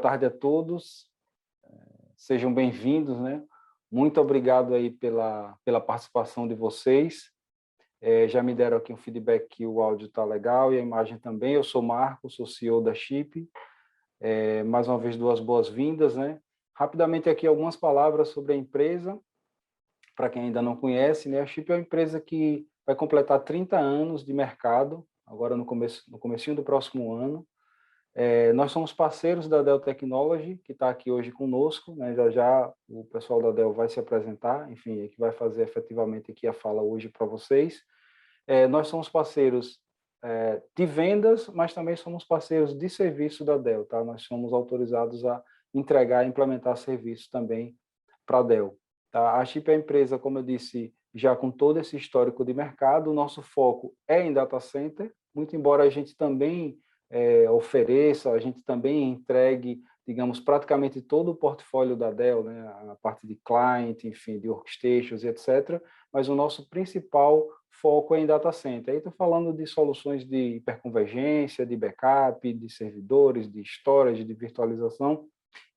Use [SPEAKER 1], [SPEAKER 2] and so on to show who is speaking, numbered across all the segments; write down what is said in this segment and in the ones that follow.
[SPEAKER 1] tarde a todos. Sejam bem-vindos, né? Muito obrigado aí pela participação de vocês. Já me deram aqui um feedback que o áudio está legal e a imagem também. Eu sou Marco, sou CEO da Chip. Mais uma vez, duas boas-vindas, né? Rapidamente aqui algumas palavras sobre a empresa, para quem ainda não conhece, né? A Chip é uma empresa que vai completar 30 anos de mercado, agora no comecinho do próximo ano. Nós somos parceiros da Dell Technology, que está aqui hoje conosco, né? Já já o pessoal da Dell vai se apresentar, enfim, que vai fazer efetivamente aqui a fala hoje para vocês. Nós somos parceiros de vendas, mas também somos parceiros de serviço da Dell, tá? Nós somos autorizados a entregar e implementar serviços também para a Dell. Tá? A Chip é a empresa, como eu disse, já com todo esse histórico de mercado. O nosso foco é em data center, muito embora a gente também ofereça, a gente também entregue, digamos, praticamente todo o portfólio da Dell, né? A parte de client, enfim, de workstations e etc., mas o nosso principal foco é em data center. Aí estou falando de soluções de hiperconvergência, de backup, de servidores, de storage, de virtualização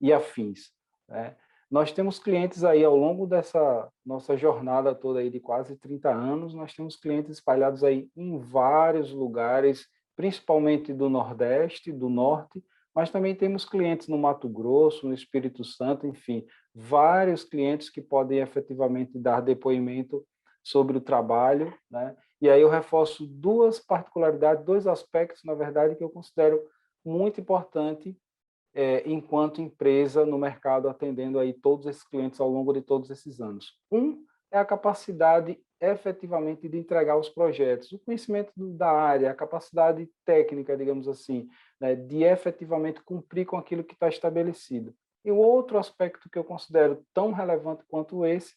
[SPEAKER 1] e afins, né? Nós temos clientes aí ao longo dessa nossa jornada toda aí de quase 30 anos, nós temos clientes espalhados aí em vários lugares, principalmente do Nordeste, do Norte, mas também temos clientes no Mato Grosso, no Espírito Santo, enfim, vários clientes que podem efetivamente dar depoimento sobre o trabalho, né? E aí eu reforço duas particularidades, dois aspectos, na verdade, que eu considero muito importante enquanto empresa no mercado, atendendo aí todos esses clientes ao longo de todos esses anos. Um é a capacidade efetivamente de entregar os projetos, o conhecimento da área, a capacidade técnica, digamos assim, né, de efetivamente cumprir com aquilo que está estabelecido. E o outro aspecto que eu considero tão relevante quanto esse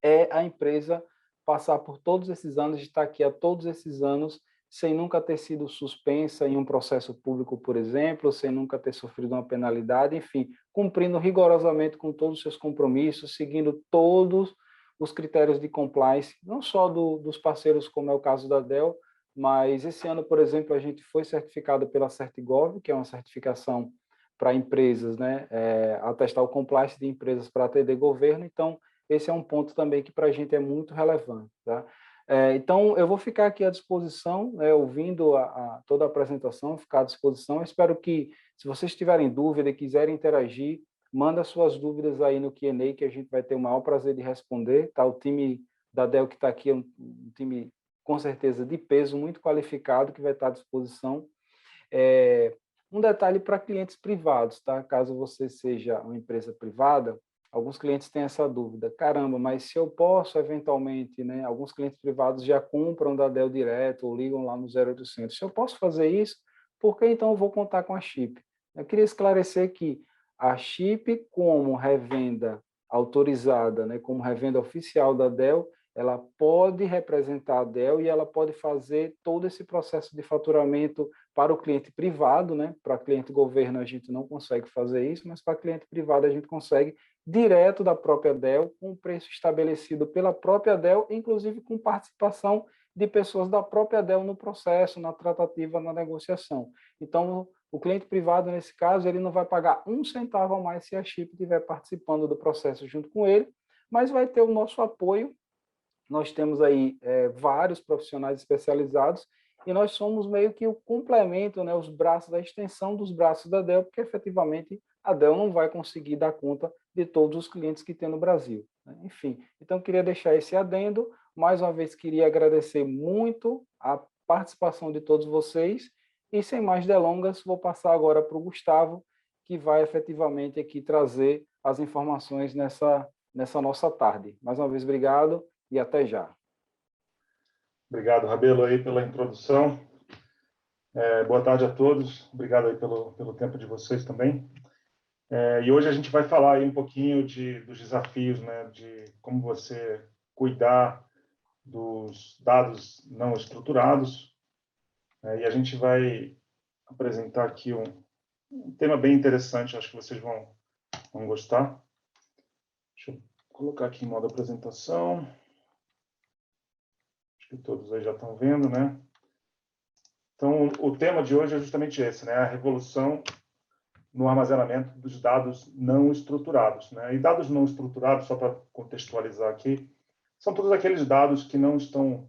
[SPEAKER 1] é a empresa passar por todos esses anos, de estar aqui há todos esses anos, sem nunca ter sido suspensa em um processo público, por exemplo, sem nunca ter sofrido uma penalidade, enfim, cumprindo rigorosamente com todos os seus compromissos, seguindo todos os critérios de compliance, não só dos parceiros, como é o caso da Dell, mas esse ano, por exemplo, a gente foi certificado pela CertGov, que é uma certificação para empresas, né, atestar o compliance de empresas para atender governo. Então, esse é um ponto também que para a gente é muito relevante, tá? Então, eu vou ficar aqui à disposição, né, ouvindo toda a apresentação, ficar à disposição. Eu espero que, se vocês tiverem dúvida e quiserem interagir, manda suas dúvidas aí no Q&A, que a gente vai ter o maior prazer de responder. Tá? O time da Dell que está aqui é um time, com certeza, de peso, muito qualificado, que vai estar à disposição. Um detalhe para clientes privados, tá? Caso você seja uma empresa privada, alguns clientes têm essa dúvida. Caramba, mas se eu posso, eventualmente, né? Alguns clientes privados já compram da Dell direto ou ligam lá no 0800. Se eu posso fazer isso, por que então eu vou contar com a Chip? Eu queria esclarecer que a Chip, como revenda autorizada, né? Como revenda oficial da Dell, ela pode representar a Dell e ela pode fazer todo esse processo de faturamento para o cliente privado, né? Para cliente governo a gente não consegue fazer isso, mas para cliente privado a gente consegue direto da própria Dell, com um preço estabelecido pela própria Dell, inclusive com participação de pessoas da própria Dell no processo, na tratativa, na negociação. Então, o cliente privado, nesse caso, ele não vai pagar um centavo a mais se a Chip estiver participando do processo junto com ele, mas vai ter o nosso apoio. Nós temos aí vários profissionais especializados e nós somos meio que o complemento, né, os braços, a extensão dos braços da Dell, porque efetivamente a Dell não vai conseguir dar conta de todos os clientes que tem no Brasil, né? Enfim, então queria deixar esse adendo. Mais uma vez queria agradecer muito a participação de todos vocês e sem mais delongas vou passar agora para o Gustavo, que vai efetivamente aqui trazer as informações nessa nossa tarde. Mais uma vez, obrigado e até já.
[SPEAKER 2] Obrigado, Rabelo, aí pela introdução. Boa tarde a todos. Obrigado aí pelo tempo de vocês também. E hoje a gente vai falar aí um pouquinho dos desafios, né, de como você cuidar dos dados não estruturados. E a gente vai apresentar aqui um tema bem interessante, acho que vocês vão gostar. Deixa eu colocar aqui em modo apresentação. Acho que todos aí já estão vendo, né? Então, o tema de hoje é justamente esse, né? A revolução no armazenamento dos dados não estruturados, né? E dados não estruturados, só para contextualizar aqui, são todos aqueles dados que não estão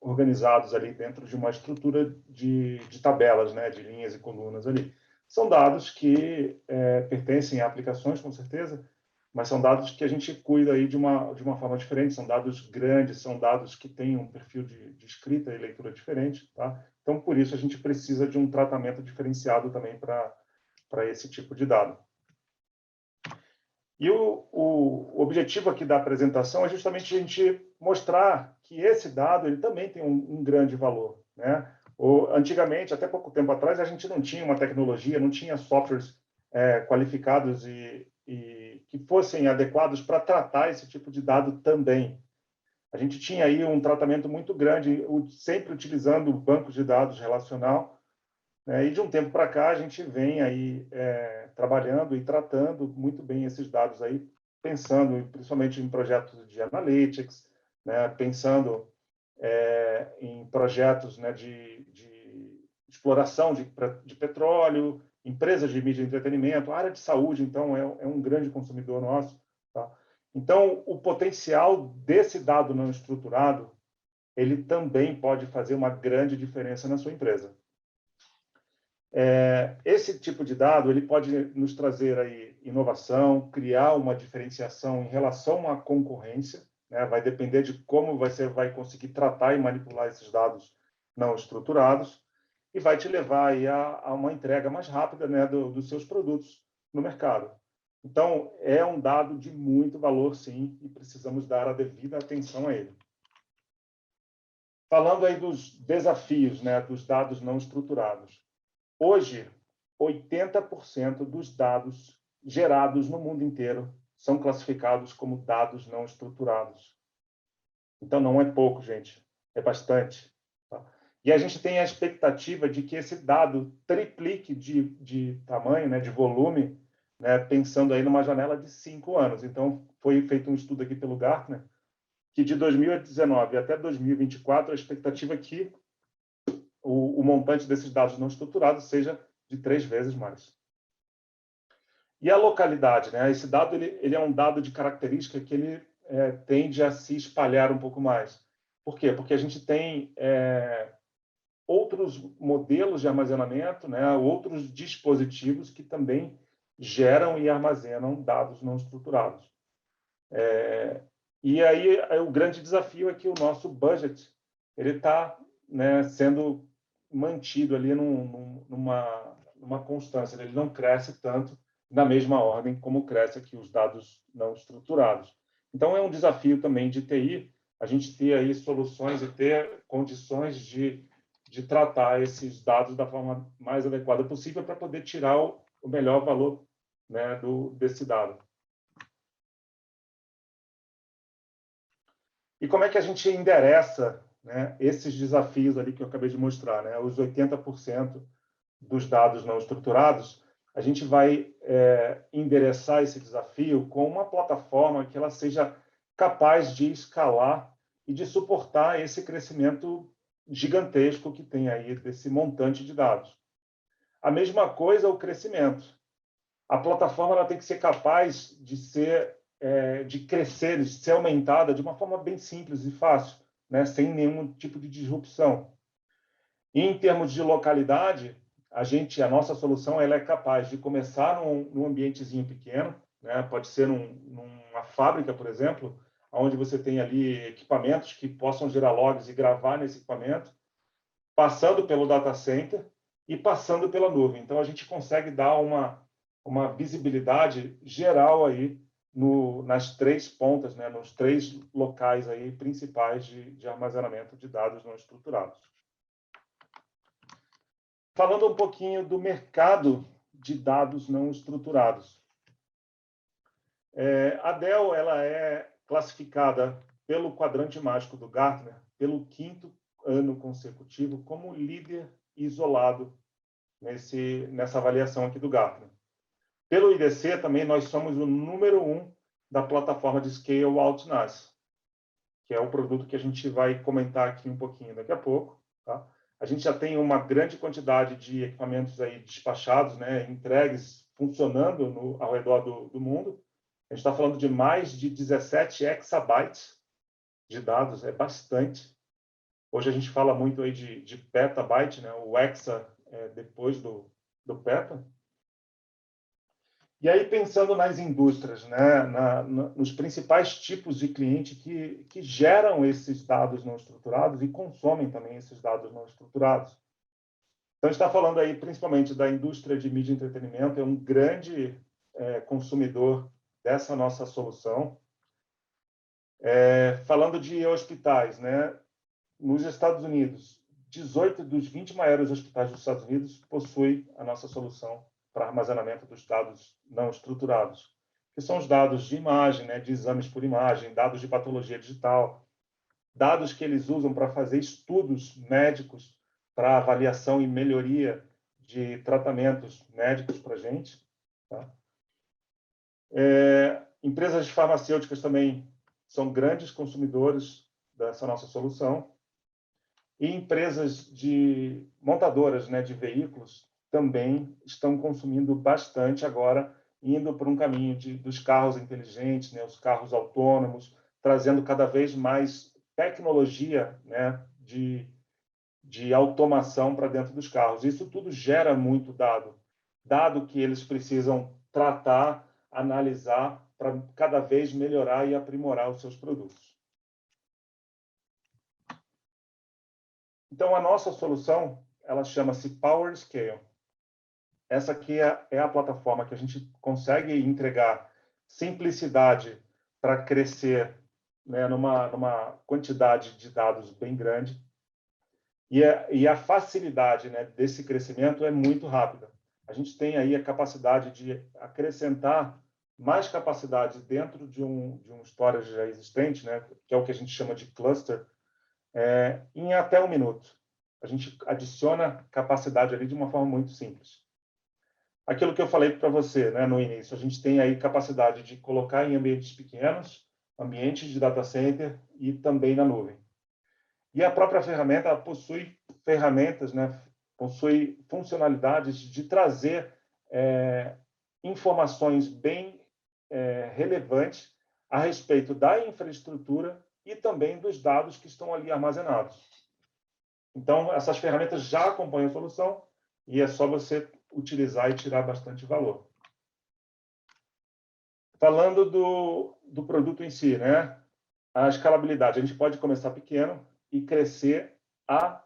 [SPEAKER 2] organizados ali dentro de uma estrutura de tabelas, né? De linhas e colunas ali. São dados que pertencem a aplicações, com certeza, mas são dados que a gente cuida aí de uma forma diferente, são dados grandes, são dados que têm um perfil de escrita e leitura diferente, tá? Então, por isso, a gente precisa de um tratamento diferenciado também para esse tipo de dado. E o objetivo aqui da apresentação é justamente a gente mostrar que esse dado ele também tem um grande valor, né? Antigamente, até pouco tempo atrás, a gente não tinha uma tecnologia, não tinha softwares qualificados e que fossem adequados para tratar esse tipo de dado também. A gente tinha aí um tratamento muito grande, sempre utilizando bancos de dados relacional, né? E de um tempo para cá a gente vem aí trabalhando e tratando muito bem esses dados aí, pensando principalmente em projetos de analytics, né? Pensando em projetos, né, de exploração de petróleo, empresas de mídia e entretenimento, a área de saúde, então, é um grande consumidor nosso. Tá? Então, o potencial desse dado não estruturado, ele também pode fazer uma grande diferença na sua empresa. Esse tipo de dado ele pode nos trazer aí inovação, criar uma diferenciação em relação à concorrência, né? Vai depender de como você vai conseguir tratar e manipular esses dados não estruturados e vai te levar aí a uma entrega mais rápida, né, dos seus produtos no mercado. Então, é um dado de muito valor, sim, e precisamos dar a devida atenção a ele. Falando aí dos desafios, né, dos dados não estruturados. Hoje, 80% dos dados gerados no mundo inteiro são classificados como dados não estruturados. Então, não é pouco, gente. É bastante. Tá? E a gente tem a expectativa de que esse dado triplique de tamanho, né, de volume, né, pensando aí numa janela de 5 anos. Então, foi feito um estudo aqui pelo Gartner, que de 2019 até 2024, a expectativa é que o montante desses dados não estruturados seja de 3 vezes mais. E a localidade, né? Esse dado ele é um dado de característica que ele tende a se espalhar um pouco mais. Por quê? Porque a gente tem outros modelos de armazenamento, né? Outros dispositivos que também geram e armazenam dados não estruturados. E aí o grande desafio é que o nosso budget ele está, né, sendo mantido ali numa constância, ele não cresce tanto na mesma ordem como cresce aqui os dados não estruturados. Então, é um desafio também de TI, a gente ter aí soluções e ter condições de tratar esses dados da forma mais adequada possível para poder tirar o melhor valor, né, desse dado. E como é que a gente endereça, né, esses desafios ali que eu acabei de mostrar, né? Os 80% dos dados não estruturados, a gente vai endereçar esse desafio com uma plataforma que ela seja capaz de escalar e de suportar esse crescimento gigantesco que tem aí desse montante de dados. A mesma coisa o crescimento. A plataforma ela tem que ser capaz de crescer, de ser aumentada de uma forma bem simples e fácil, né? Sem nenhum tipo de disrupção. E em termos de localidade, a nossa solução ela é capaz de começar num ambientezinho pequeno, né? Pode ser numa fábrica, por exemplo, onde você tem ali equipamentos que possam gerar logs e gravar nesse equipamento, passando pelo data center e passando pela nuvem. Então, a gente consegue dar uma visibilidade geral aí nas 3 pontas, né? Nos 3 locais aí principais de armazenamento de dados não estruturados. Falando um pouquinho do mercado de dados não estruturados. A Dell ela é classificada pelo quadrante mágico do Gartner pelo 5º ano consecutivo como líder isolado nessa avaliação aqui do Gartner. Pelo IDC também nós somos o número 1 da plataforma de Scale Out NAS, que é o produto que a gente vai comentar aqui um pouquinho daqui a pouco. Tá? A gente já tem uma grande quantidade de equipamentos aí despachados, né, entregues, funcionando ao redor do mundo. A gente está falando de mais de 17 exabytes de dados, é bastante. Hoje a gente fala muito aí de petabyte, né, o hexa depois do peta. E aí, pensando nas indústrias, né, nos principais tipos de cliente que geram esses dados não estruturados e consomem também esses dados não estruturados. Então, a gente está falando aí principalmente da indústria de mídia e entretenimento, é um grande consumidor dessa nossa solução. Falando de hospitais, né, nos Estados Unidos, 18 dos 20 maiores hospitais dos Estados Unidos possuem a nossa solução para armazenamento dos dados não estruturados, que são os dados de imagem, né, de exames por imagem, dados de patologia digital, dados que eles usam para fazer estudos médicos para avaliação e melhoria de tratamentos médicos para a gente. Tá? Empresas farmacêuticas também são grandes consumidores dessa nossa solução. E empresas de montadoras, né, de veículos também estão consumindo bastante agora, indo por um caminho dos carros inteligentes, né, os carros autônomos, trazendo cada vez mais tecnologia, né, de automação para dentro dos carros. Isso tudo gera muito dado que eles precisam tratar, analisar, para cada vez melhorar e aprimorar os seus produtos. Então, a nossa solução, ela chama-se PowerScale. Essa aqui é a plataforma que a gente consegue entregar simplicidade para crescer, né, numa quantidade de dados bem grande. E a facilidade, né, desse crescimento é muito rápida. A gente tem aí a capacidade de acrescentar mais capacidade dentro de um storage já existente, né, que é o que a gente chama de cluster, em até 1 minuto. A gente adiciona capacidade ali de uma forma muito simples. Aquilo que eu falei para você, né, no início, a gente tem aí capacidade de colocar em ambientes pequenos, ambientes de data center e também na nuvem. E a própria ferramenta possui ferramentas, né, possui funcionalidades de trazer informações bem relevantes a respeito da infraestrutura e também dos dados que estão ali armazenados. Então, essas ferramentas já acompanham a solução e é só você utilizar e tirar bastante valor. Falando do produto em si, né? A escalabilidade. A gente pode começar pequeno e crescer a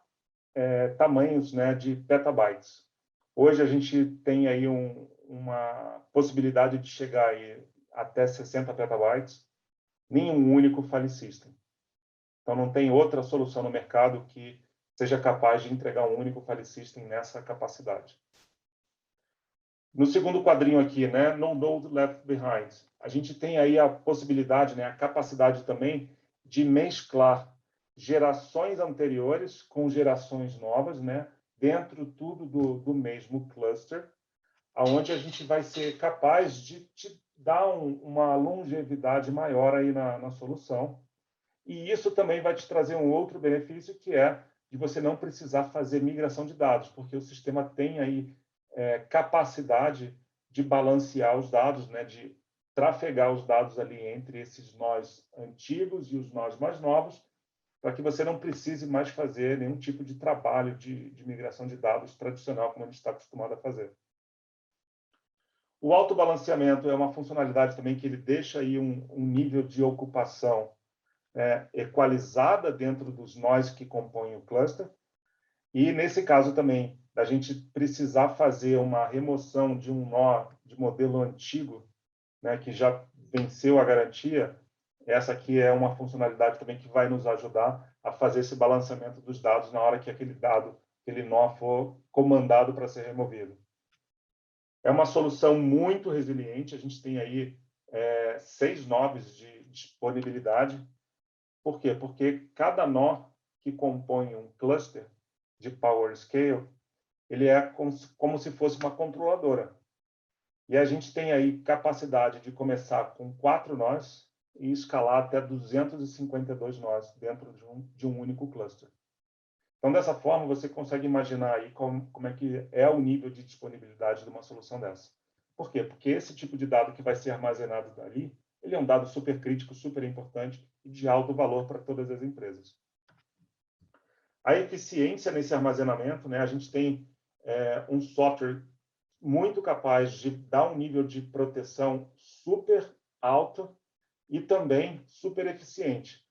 [SPEAKER 2] tamanhos, né, de petabytes. Hoje a gente tem aí uma possibilidade de chegar aí até 60 petabytes em um único file system. Então, não tem outra solução no mercado que seja capaz de entregar um único file system nessa capacidade. No segundo quadrinho aqui, né, No Node Left Behind, a gente tem aí a possibilidade, né, a capacidade também de mesclar gerações anteriores com gerações novas, né, dentro tudo do mesmo cluster, aonde a gente vai ser capaz de te dar uma longevidade maior aí na solução. E isso também vai te trazer um outro benefício, que é de você não precisar fazer migração de dados, porque o sistema tem aí capacidade de balancear os dados, né, de trafegar os dados ali entre esses nós antigos e os nós mais novos, para que você não precise mais fazer nenhum tipo de trabalho de migração de dados tradicional, como a gente está acostumado a fazer. O autobalanceamento é uma funcionalidade também que ele deixa aí um nível de ocupação equalizada dentro dos nós que compõem o cluster. E, nesse caso também, a gente precisar fazer uma remoção de um nó de modelo antigo, né, que já venceu a garantia, essa aqui é uma funcionalidade também que vai nos ajudar a fazer esse balanceamento dos dados na hora que aquele nó for comandado para ser removido. É uma solução muito resiliente, a gente tem aí 6 nós de disponibilidade. Por quê? Porque cada nó que compõe um cluster de PowerScale, ele é como se fosse uma controladora. E a gente tem aí capacidade de começar com 4 nós e escalar até 252 nós dentro de um único cluster. Então, dessa forma, você consegue imaginar aí como é que é o nível de disponibilidade de uma solução dessa. Por quê? Porque esse tipo de dado que vai ser armazenado dali, ele é um dado super crítico, super importante e de alto valor para todas as empresas. A eficiência nesse armazenamento, né, a gente tem um software muito capaz de dar um nível de proteção super alto e também super eficiente.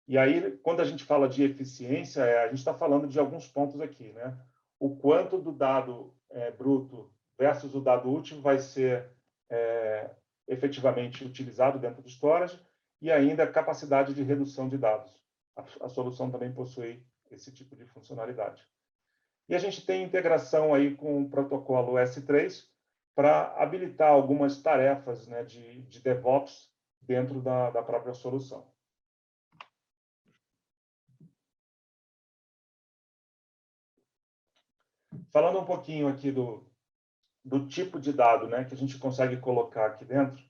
[SPEAKER 2] E aí, quando a gente fala de eficiência, a gente está falando de alguns pontos aqui, né? O quanto do dado bruto versus o dado útil vai ser efetivamente utilizado dentro do storage e ainda a capacidade de redução de dados. A solução também possui esse tipo de funcionalidade. E a gente tem integração aí com o protocolo S3 para habilitar algumas tarefas, né, de DevOps dentro da própria solução. Falando um pouquinho aqui do tipo de dado, né, que a gente consegue colocar aqui dentro,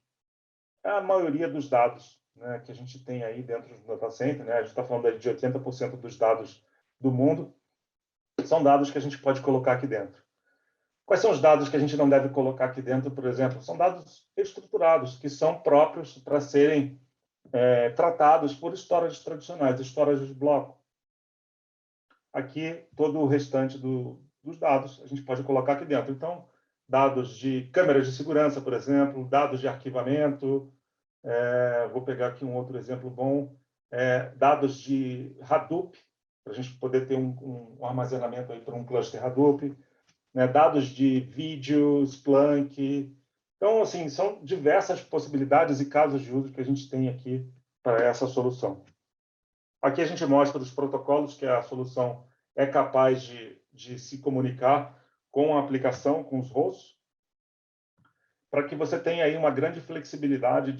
[SPEAKER 2] a maioria dos dados, né, que a gente tem aí dentro do data center, né, a gente está falando aí de 80% dos dados do mundo, são dados que a gente pode colocar aqui dentro. Quais são os dados que a gente não deve colocar aqui dentro, por exemplo? São dados estruturados, que são próprios para serem tratados por storages tradicionais, storages de bloco. Aqui, todo o restante dos dados a gente pode colocar aqui dentro. Então, dados de câmeras de segurança, por exemplo, dados de arquivamento, vou pegar aqui um outro exemplo bom, dados de Hadoop, para a gente poder ter um armazenamento aí para um cluster Hadoop, né, dados de vídeo, Splunk. Então, assim, são diversas possibilidades e casos de uso que a gente tem aqui para essa solução. Aqui a gente mostra os protocolos que a solução é capaz de se comunicar com a aplicação, com os hosts, para que você tenha aí uma grande flexibilidade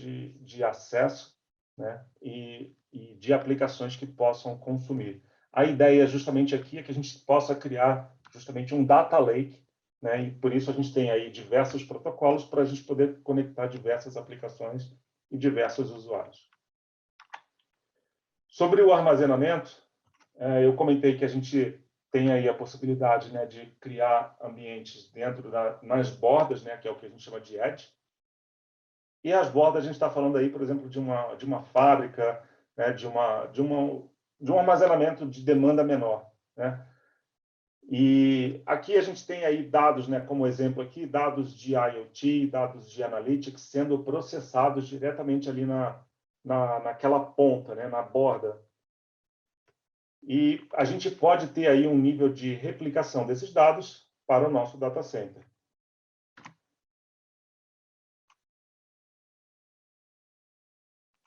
[SPEAKER 2] de acesso, né, e de aplicações que possam consumir. A ideia justamente aqui é que a gente possa criar justamente um data lake, né, e por isso a gente tem aí diversos protocolos para a gente poder conectar diversas aplicações e diversos usuários. Sobre o armazenamento, eu comentei que a gente tem aí a possibilidade, né, de criar ambientes dentro nas bordas, né, que é o que a gente chama de edge. E as bordas a gente está falando aí, por exemplo, de uma fábrica, né, de um armazenamento de demanda menor, né? E aqui a gente tem aí dados, né, como exemplo aqui, dados de IoT, dados de Analytics sendo processados diretamente ali naquela ponta, né, na borda. E a gente pode ter aí um nível de replicação desses dados para o nosso data center.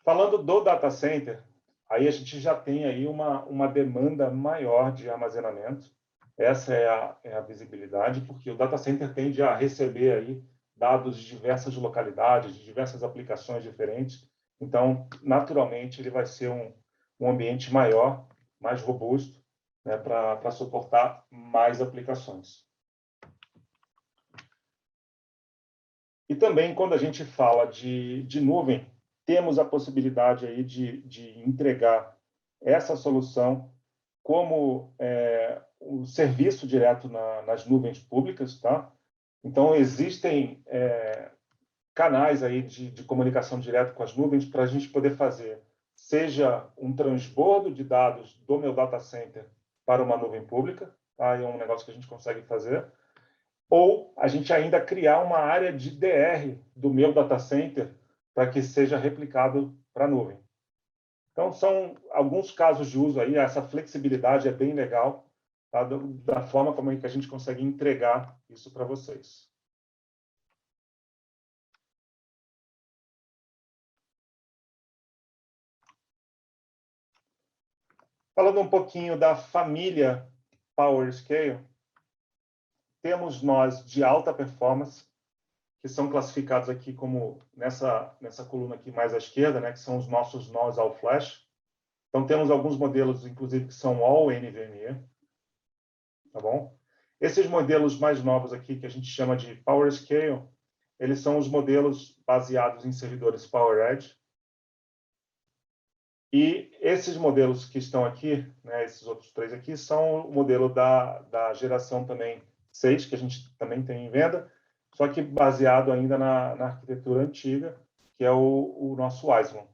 [SPEAKER 2] Falando do data center, aí a gente já tem aí uma demanda maior de armazenamento. Essa é a visibilidade, porque o data center tende a receber aí dados de diversas localidades, de diversas aplicações diferentes. Então, naturalmente, ele vai ser um ambiente maior, mais robusto, né, para suportar mais aplicações. E também, quando a gente fala de nuvem, temos a possibilidade aí de entregar essa solução como um serviço direto nas nuvens públicas, tá? Então, existem canais aí de comunicação direta com as nuvens para a gente poder fazer, seja um transbordo de dados do meu data center para uma nuvem pública, tá? É um negócio que a gente consegue fazer, ou a gente ainda criar uma área de DR do meu data center para que seja replicado para a nuvem. Então, são alguns casos de uso aí, essa flexibilidade é bem legal, tá? Da forma como é que a gente consegue entregar isso para vocês. Falando um pouquinho da família PowerScale, temos nós de alta performance, que são classificados aqui como nessa coluna aqui mais à esquerda, né, que são os nossos nós all flash. Então, temos alguns modelos, inclusive, que são all NVMe, tá bom? Esses modelos mais novos aqui, que a gente chama de PowerScale, eles são os modelos baseados em servidores PowerEdge. E esses modelos que estão aqui, né, esses outros 3 aqui, são o modelo da geração também 6, que a gente também tem em venda, só que baseado ainda na arquitetura antiga, que é o nosso Wiseman.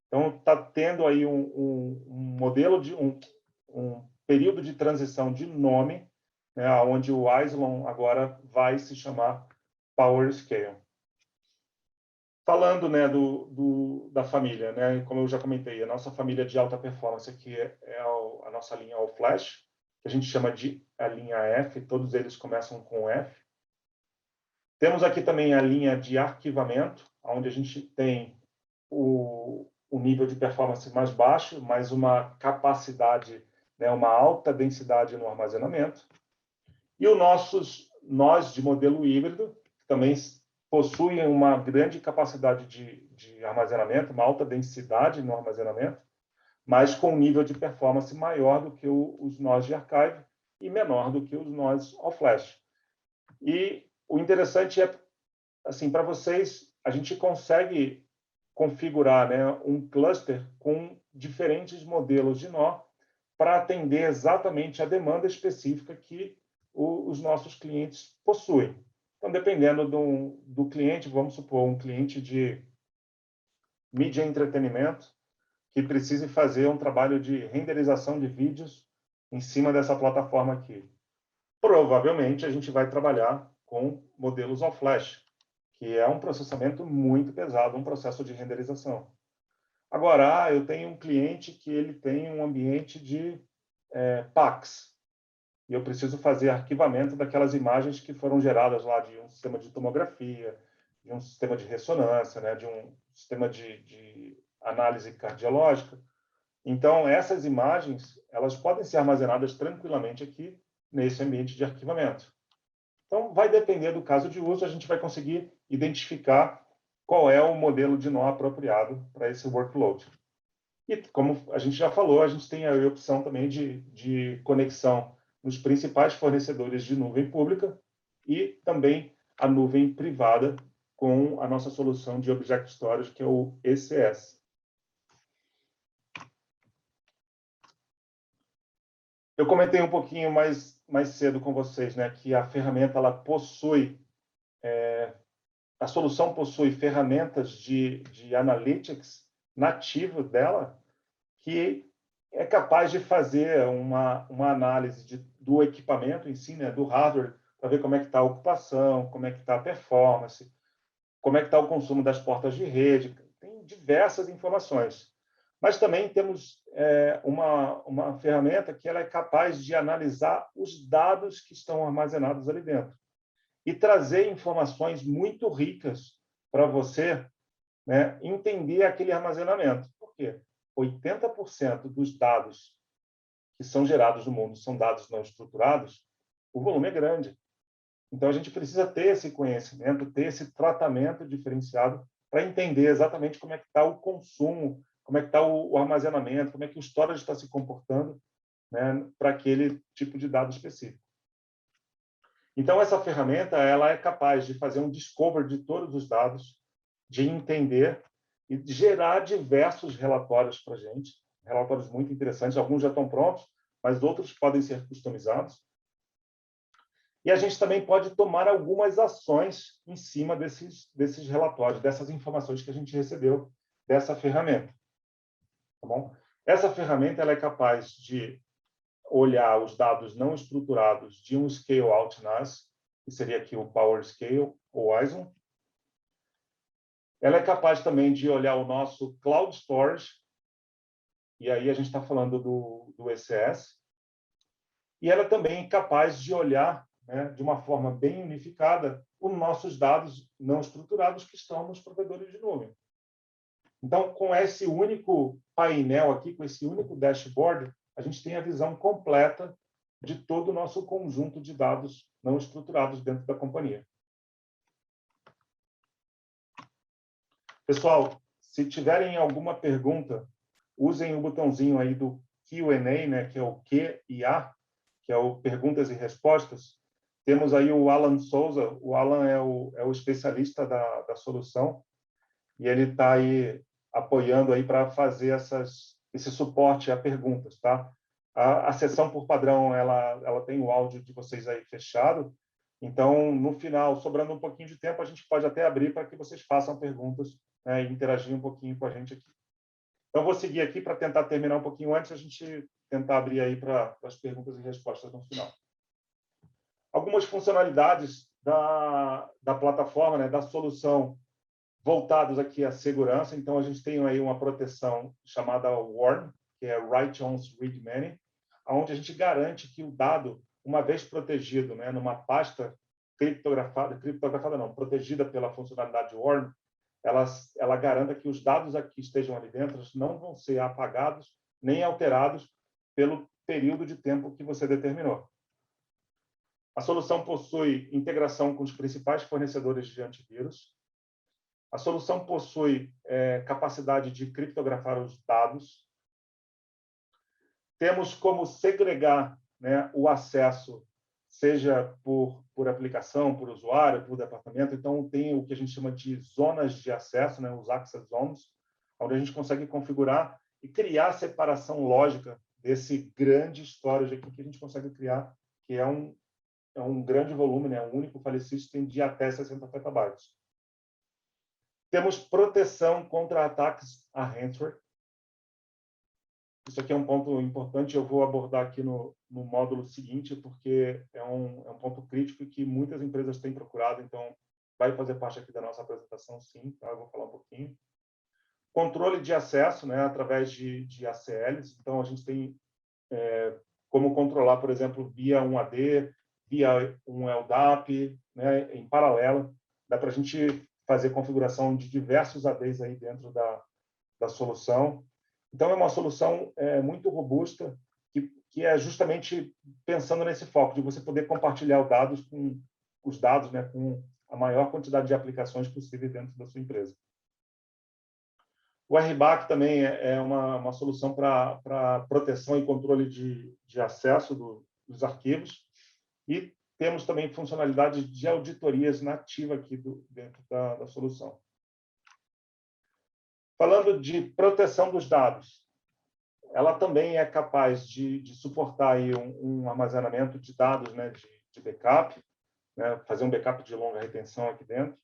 [SPEAKER 2] Então, está tendo aí um modelo de um período de transição de nome, né, onde o Wiseman agora vai se chamar PowerScale. Falando, né, da família, né, como eu já comentei, a nossa família de alta performance aqui é a nossa linha All Flash, que a gente chama de a linha F, todos eles começam com F. Temos aqui também a linha de arquivamento, onde a gente tem o nível de performance mais baixo, mas uma capacidade, né, uma alta densidade no armazenamento. E nós de modelo híbrido, que também possuem uma grande capacidade de armazenamento, uma alta densidade no armazenamento, mas com um nível de performance maior do que os nós de archive e menor do que os nós all flash. E o interessante é, assim, para vocês, a gente consegue configurar, né, um cluster com diferentes modelos de nó para atender exatamente a demanda específica que os nossos clientes possuem. Então, dependendo do cliente, vamos supor, um cliente de mídia e entretenimento que precise fazer um trabalho de renderização de vídeos em cima dessa plataforma aqui. Provavelmente, a gente vai trabalhar com modelos all flash, que é um processamento muito pesado, um processo de renderização. Agora, eu tenho um cliente que ele tem um ambiente de PACS, e eu preciso fazer arquivamento daquelas imagens que foram geradas lá de um sistema de tomografia, de um sistema de ressonância, né, de um sistema de análise cardiológica. Então, essas imagens, elas podem ser armazenadas tranquilamente aqui nesse ambiente de arquivamento. Então, vai depender do caso de uso, a gente vai conseguir identificar qual é o modelo de nó apropriado para esse workload. E, como a gente já falou, a gente tem a opção também de conexão nos principais fornecedores de nuvem pública e também a nuvem privada com a nossa solução de Object Storage, que é o ECS. Eu comentei um pouquinho mais cedo com vocês, né, que a ferramenta ela possui, a solução possui ferramentas de analytics nativo dela, que é capaz de fazer uma análise do equipamento em si, né, do hardware, para ver como é que está a ocupação, como é que está a performance, como é que está o consumo das portas de rede. Tem diversas informações. Mas também temos uma ferramenta que ela é capaz de analisar os dados que estão armazenados ali dentro e trazer informações muito ricas para você, né, entender aquele armazenamento. Por quê? 80% dos dados que são gerados no mundo são dados não estruturados, o volume é grande. Então, a gente precisa ter esse conhecimento, ter esse tratamento diferenciado para entender exatamente como é que está o consumo, como é que está o armazenamento, como é que o storage está se comportando, né, para aquele tipo de dado específico. Então, essa ferramenta ela é capaz de fazer um discover de todos os dados, de entender e de gerar diversos relatórios para a gente, relatórios muito interessantes, alguns já estão prontos, mas outros podem ser customizados. E a gente também pode tomar algumas ações em cima desses relatórios, dessas informações que a gente recebeu dessa ferramenta. Tá bom? Essa ferramenta ela é capaz de olhar os dados não estruturados de um Scale Out NAS, que seria aqui o PowerScale ou Wiseman. Ela é capaz também de olhar o nosso Cloud Storage, e aí a gente está falando do ECS. E ela também é capaz de olhar, né, de uma forma bem unificada os nossos dados não estruturados que estão nos provedores de nuvem. Então, com esse único painel aqui, com esse único dashboard, a gente tem a visão completa de todo o nosso conjunto de dados não estruturados dentro da companhia. Pessoal, se tiverem alguma pergunta, usem o botãozinho aí do Q&A, né, que é o Q e A, que é o perguntas e respostas. Temos aí o Alan Souza. O Alan é o especialista da solução e ele está aí apoiando aí para fazer esse suporte a perguntas, tá? A sessão, por padrão, ela tem o áudio de vocês aí fechado. Então, no final, sobrando um pouquinho de tempo, a gente pode até abrir para que vocês façam perguntas, né, e interagir um pouquinho com a gente aqui. Então, vou seguir aqui para tentar terminar um pouquinho antes, a gente tentar abrir aí para as perguntas e respostas no final. Algumas funcionalidades da plataforma, né, da solução, voltados aqui à segurança. Então, a gente tem aí uma proteção chamada WARM, que é Write Once, Read Many, onde a gente garante que o dado, uma vez protegido, né, numa pasta criptografada não, protegida pela funcionalidade WARM, ela garanta que os dados que estejam ali dentro não vão ser apagados nem alterados pelo período de tempo que você determinou. A solução possui integração com os principais fornecedores de antivírus. A solução possui capacidade de criptografar os dados. Temos como segregar, né, o acesso, seja por aplicação, por usuário, por departamento. Então, tem o que a gente chama de zonas de acesso, né, os access zones, onde a gente consegue configurar e criar separação lógica desse grande storage aqui que a gente consegue criar, que é um grande volume, né, um único file system de até 60 petabytes. Temos proteção contra ataques a ransomware. Isso aqui é um ponto importante, eu vou abordar aqui no módulo seguinte, porque é um ponto crítico que muitas empresas têm procurado, então vai fazer parte aqui da nossa apresentação, sim, tá? Eu vou falar um pouquinho. Controle de acesso, né, através de ACLs, então a gente tem como controlar, por exemplo, via um AD, via um LDAP, né, em paralelo, dá para a gente fazer configuração de diversos ADs aí dentro da solução. Então, é uma solução muito robusta, que é justamente pensando nesse foco, de você poder compartilhar os dados, né, com a maior quantidade de aplicações possível dentro da sua empresa. O RBAC também é uma solução para proteção e controle de acesso dos arquivos. E temos também funcionalidade de auditorias nativa aqui dentro da solução. Falando de proteção dos dados, ela também é capaz de suportar aí um armazenamento de dados, né, de backup, né, fazer um backup de longa retenção aqui dentro.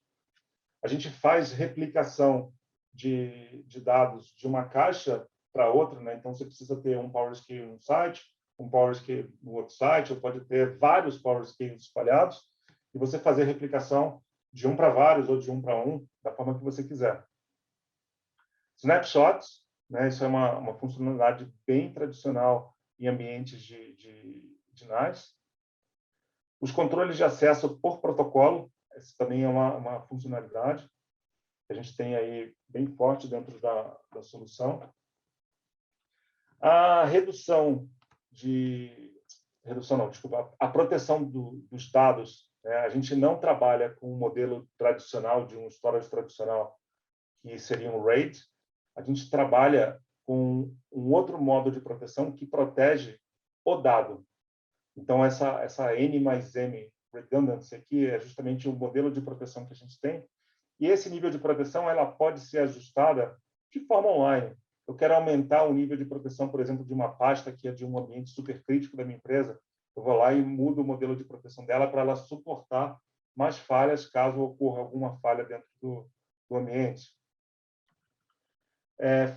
[SPEAKER 2] A gente faz replicação de dados de uma caixa para outra, né? Então, você precisa ter um PowerScale no site, um PowerScale no outro site, ou pode ter vários PowerScales espalhados, e você fazer replicação de um para vários ou de um para um, da forma que você quiser. Snapshots, né? Isso é uma funcionalidade bem tradicional em ambientes de NAS. Os controles de acesso por protocolo, essa também é uma funcionalidade que a gente tem aí bem forte dentro da solução. A a proteção dos dados, né? A gente não trabalha com um modelo tradicional, de um storage tradicional, que seria um RAID. A gente trabalha com um outro modo de proteção que protege o dado. Então, essa N mais M redundancy aqui é justamente o modelo de proteção que a gente tem. E esse nível de proteção ela pode ser ajustada de forma online. Eu quero aumentar o nível de proteção, por exemplo, de uma pasta que é de um ambiente supercrítico da minha empresa. Eu vou lá e mudo o modelo de proteção dela para ela suportar mais falhas caso ocorra alguma falha dentro do ambiente.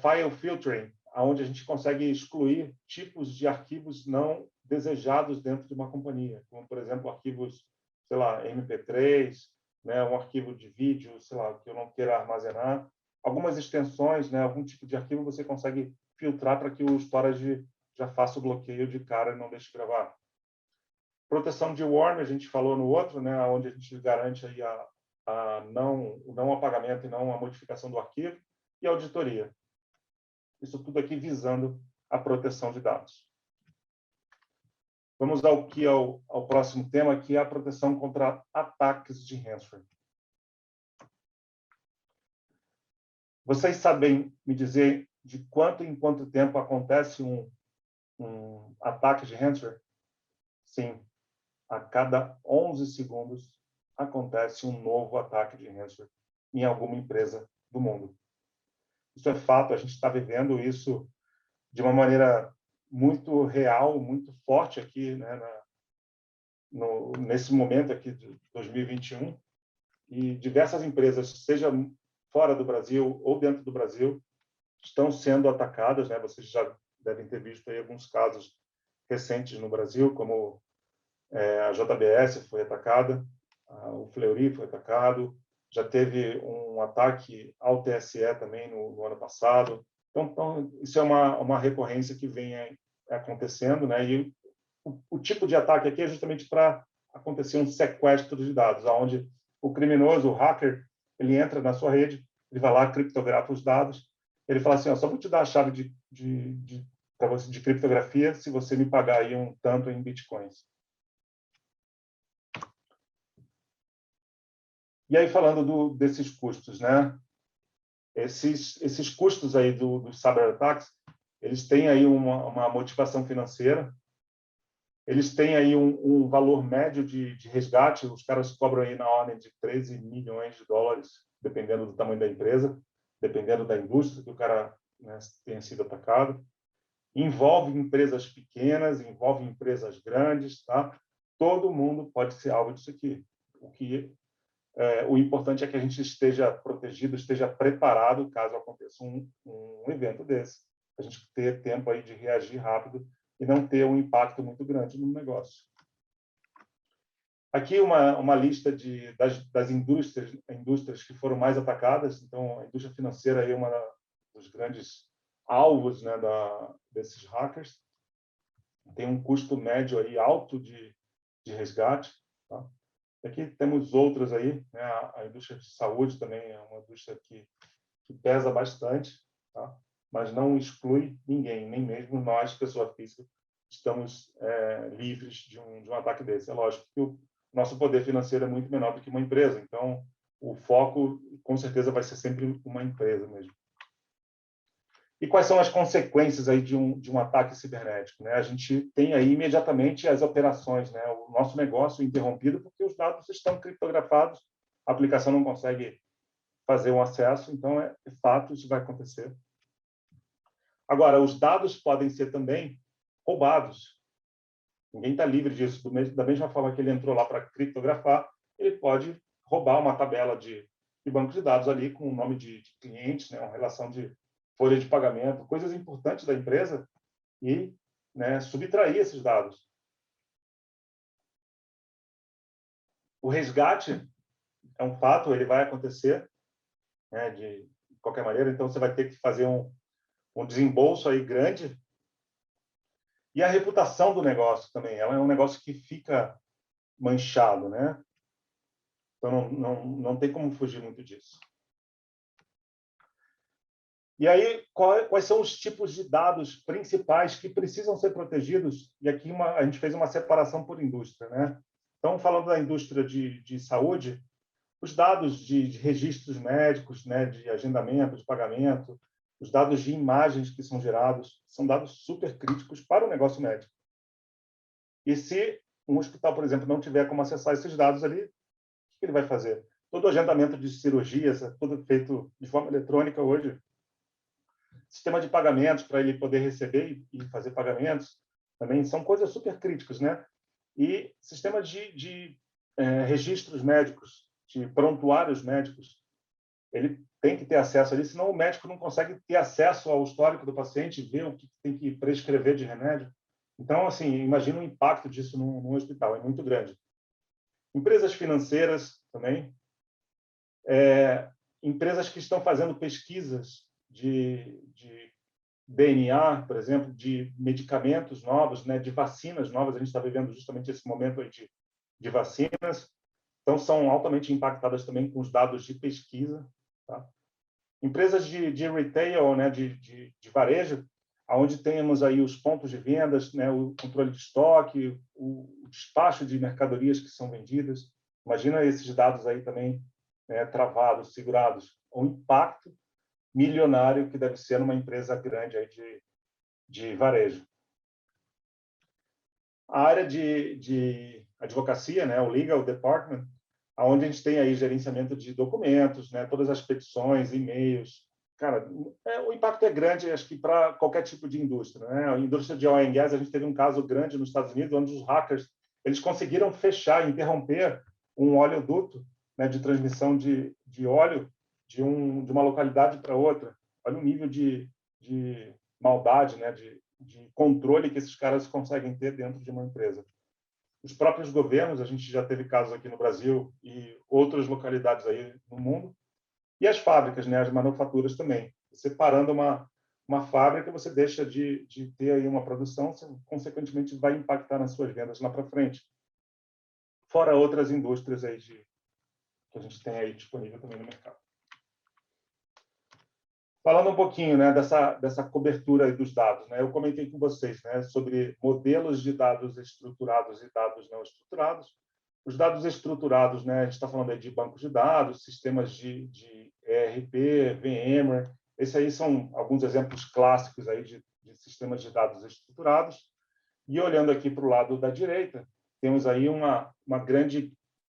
[SPEAKER 2] File filtering, onde a gente consegue excluir tipos de arquivos não desejados dentro de uma companhia, como, por exemplo, arquivos, sei lá, MP3, né, um arquivo de vídeo, sei lá, que eu não queira armazenar. Algumas extensões, né, algum tipo de arquivo você consegue filtrar para que o storage já faça o bloqueio de cara e não deixe gravar. Proteção de WARM, a gente falou no outro, né, onde a gente garante aí o não apagamento e não a modificação do arquivo, e auditoria. Isso tudo aqui visando a proteção de dados. Vamos ao próximo tema, que é a proteção contra ataques de ransomware. Vocês sabem me dizer de quanto em quanto tempo acontece um ataque de ransomware? Sim, a cada 11 segundos acontece um novo ataque de ransomware em alguma empresa do mundo. Isso é fato, a gente está vivendo isso de uma maneira muito real, muito forte aqui, né, nesse momento aqui de 2021, e diversas empresas, seja fora do Brasil ou dentro do Brasil, estão sendo atacadas, né? Vocês já devem ter visto aí alguns casos recentes no Brasil, como a JBS foi atacada, o Fleury foi atacado, já teve um ataque ao TSE também no ano passado. Então, isso é uma recorrência que vem acontecendo, né? E o tipo de ataque aqui é justamente para acontecer um sequestro de dados, onde o criminoso, o hacker, ele entra na sua rede, ele vai lá, criptografa os dados, ele fala assim, só vou te dar a chave de criptografia se você me pagar aí um tanto em bitcoins. E aí, falando desses custos, né? Esses custos aí dos cyberataques, eles têm aí uma motivação financeira, eles têm aí um valor médio de resgate, os caras cobram aí na ordem de 13 milhões de dólares, dependendo do tamanho da empresa, dependendo da indústria que o cara, né, tenha sido atacado. Envolve empresas pequenas, envolve empresas grandes, tá? Todo mundo pode ser alvo disso aqui. O importante é que a gente esteja protegido, esteja preparado caso aconteça um evento desse. A gente ter tempo aí de reagir rápido e não ter um impacto muito grande no negócio. Aqui uma lista das indústrias que foram mais atacadas. Então, a indústria financeira é uma dos grandes alvos, né, desses hackers. Tem um custo médio aí alto de resgate. Tá? Aqui temos outras aí, né? A indústria de saúde também é uma indústria que pesa bastante, tá? Mas não exclui ninguém, nem mesmo nós, pessoa física, estamos livres de um ataque desse. É lógico que o nosso poder financeiro é muito menor do que uma empresa, então o foco, com certeza, vai ser sempre uma empresa mesmo. E quais são as consequências aí de um ataque cibernético, né? A gente tem aí imediatamente as operações, né? O nosso negócio interrompido porque os dados estão criptografados, a aplicação não consegue fazer um acesso, então é fato, isso vai acontecer. Agora, os dados podem ser também roubados. Ninguém está livre disso. Da mesma forma que ele entrou lá para criptografar, ele pode roubar uma tabela de banco de dados ali com o nome de clientes, né? Uma relação de folha de pagamento, coisas importantes da empresa e, né, subtrair esses dados. O resgate é um fato, ele vai acontecer, né, de qualquer maneira, então você vai ter que fazer um desembolso aí grande. E a reputação do negócio também, ela é um negócio que fica manchado, né? Então não tem como fugir muito disso. E aí, quais são os tipos de dados principais que precisam ser protegidos? E aqui a gente fez uma separação por indústria, né? Então, falando da indústria de saúde, os dados de registros médicos, né, de agendamento, de pagamento, os dados de imagens que são gerados, são dados super críticos para o negócio médico. E se um hospital, por exemplo, não tiver como acessar esses dados ali, o que ele vai fazer? Todo o agendamento de cirurgias é tudo feito de forma eletrônica hoje. Sistema de pagamentos para ele poder receber e fazer pagamentos também são coisas super críticas, né? E sistema de registros médicos, de prontuários médicos, ele tem que ter acesso ali, senão o médico não consegue ter acesso ao histórico do paciente, ver o que tem que prescrever de remédio. Então, assim, imagina o impacto disso num hospital, é muito grande. Empresas financeiras também, empresas que estão fazendo pesquisas de DNA, por exemplo, de medicamentos novos, né, de vacinas novas. A gente está vivendo justamente esse momento aí de vacinas. Então, são altamente impactadas também com os dados de pesquisa. Tá? Empresas de retail, né, de varejo, onde temos aí os pontos de vendas, né, o controle de estoque, o despacho de mercadorias que são vendidas. Imagina esses dados aí também, né, travados, segurados. O impacto milionário que deve ser numa empresa grande aí de varejo. A área de advocacia, né, o Legal Department, onde a gente tem aí gerenciamento de documentos, né, todas as petições, e-mails, cara, o impacto é grande, acho que para qualquer tipo de indústria, né? A indústria de oil and gas, a gente teve um caso grande nos Estados Unidos, onde os hackers eles conseguiram fechar, interromper um oleoduto, né, de transmissão de óleo de uma localidade para outra. Olha o nível de maldade, né, de controle que esses caras conseguem ter dentro de uma empresa. Os próprios governos, a gente já teve casos aqui no Brasil e outras localidades aí no mundo, e as fábricas, né, as manufaturas também. Separando uma fábrica, você deixa de ter aí uma produção, você, consequentemente, vai impactar nas suas vendas lá para frente. Fora outras indústrias aí que a gente tem aí disponível também no mercado. Falando um pouquinho, né, dessa cobertura aí dos dados, né, eu comentei com vocês, né, sobre modelos de dados estruturados e dados não estruturados. Os dados estruturados, né, a gente está falando aí de bancos de dados, sistemas de ERP, VMware. Esses aí são alguns exemplos clássicos aí de sistemas de dados estruturados. E olhando aqui para o lado da direita, temos aí uma grande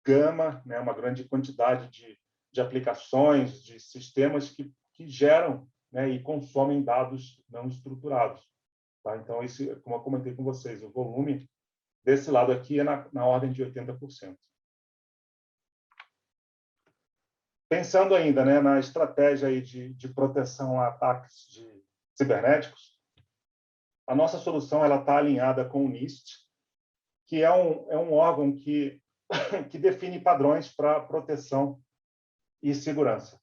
[SPEAKER 2] gama, né, uma grande quantidade de aplicações, de sistemas que geram, né, e consomem dados não estruturados. Tá? Então, como eu comentei com vocês, o volume desse lado aqui é na ordem de 80%. Pensando ainda, né, na estratégia aí de proteção a ataques cibernéticos, a nossa solução está alinhada com o NIST, que é um órgão que define padrões para proteção e segurança.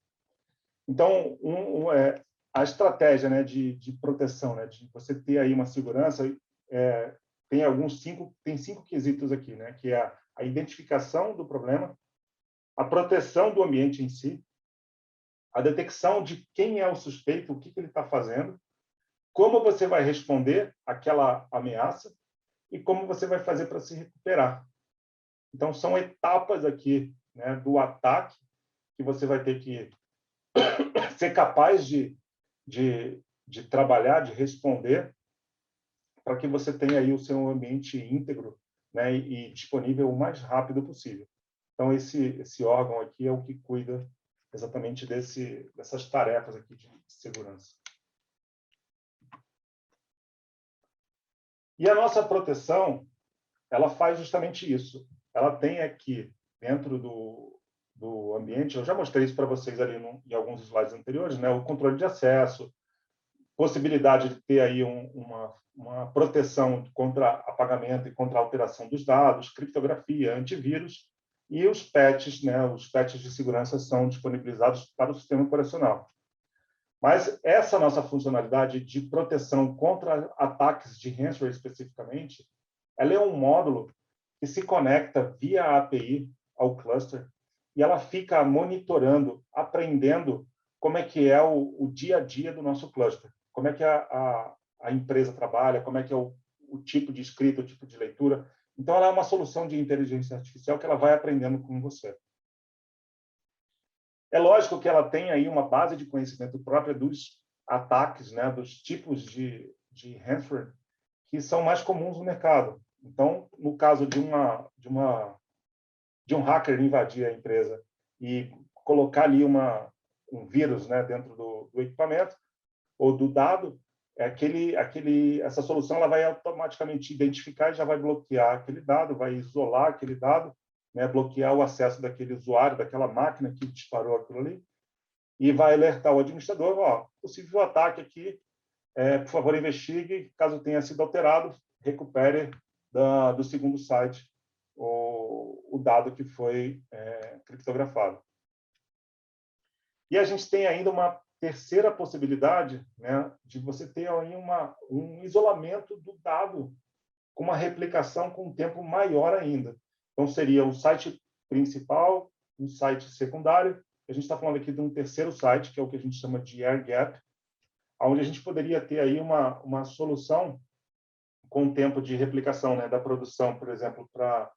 [SPEAKER 2] Então, a estratégia, né, de proteção, né, de você ter aí uma segurança, tem cinco quesitos aqui, né, que é a identificação do problema, a proteção do ambiente em si, a detecção de quem é o suspeito, o que ele está fazendo, como você vai responder àquela ameaça e como você vai fazer para se recuperar. Então, são etapas aqui, né, do ataque que você vai ter que ser capaz de trabalhar, de responder, para que você tenha aí o seu ambiente íntegro, né, e disponível o mais rápido possível. Então, esse órgão aqui é o que cuida exatamente dessas tarefas aqui de segurança. E a nossa proteção, ela faz justamente isso. Ela tem aqui, dentro do ambiente, eu já mostrei isso para vocês ali em alguns slides anteriores, né, o controle de acesso, possibilidade de ter aí uma proteção contra apagamento e contra alteração dos dados, criptografia, antivírus, e os patches, né, os patches de segurança são disponibilizados para o sistema operacional. Mas essa nossa funcionalidade de proteção contra ataques de ransomware especificamente, ela é um módulo que se conecta via API ao cluster e ela fica monitorando, aprendendo como é que é o dia a dia do nosso cluster, como é que a empresa trabalha, como é que é o tipo de escrita, o tipo de leitura. Então, ela é uma solução de inteligência artificial que ela vai aprendendo com você. É lógico que ela tem aí uma base de conhecimento própria dos ataques, né, dos tipos de ransomware que são mais comuns no mercado. Então, no caso de um hacker invadir a empresa e colocar ali um vírus, né, dentro do equipamento ou do dado, essa solução ela vai automaticamente identificar e já vai bloquear aquele dado, vai isolar aquele dado, né, bloquear o acesso daquele usuário, daquela máquina que disparou aquilo ali, e vai alertar o administrador, possível ataque aqui, por favor, investigue, caso tenha sido alterado, recupere do segundo site o dado que foi criptografado. E a gente tem ainda uma terceira possibilidade, né, de você ter aí um isolamento do dado com uma replicação com um tempo maior ainda. Então, seria o site principal, um site secundário. A gente está falando aqui de um terceiro site, que é o que a gente chama de air gap, onde a gente poderia ter aí uma solução com o tempo de replicação, né, da produção, por exemplo, para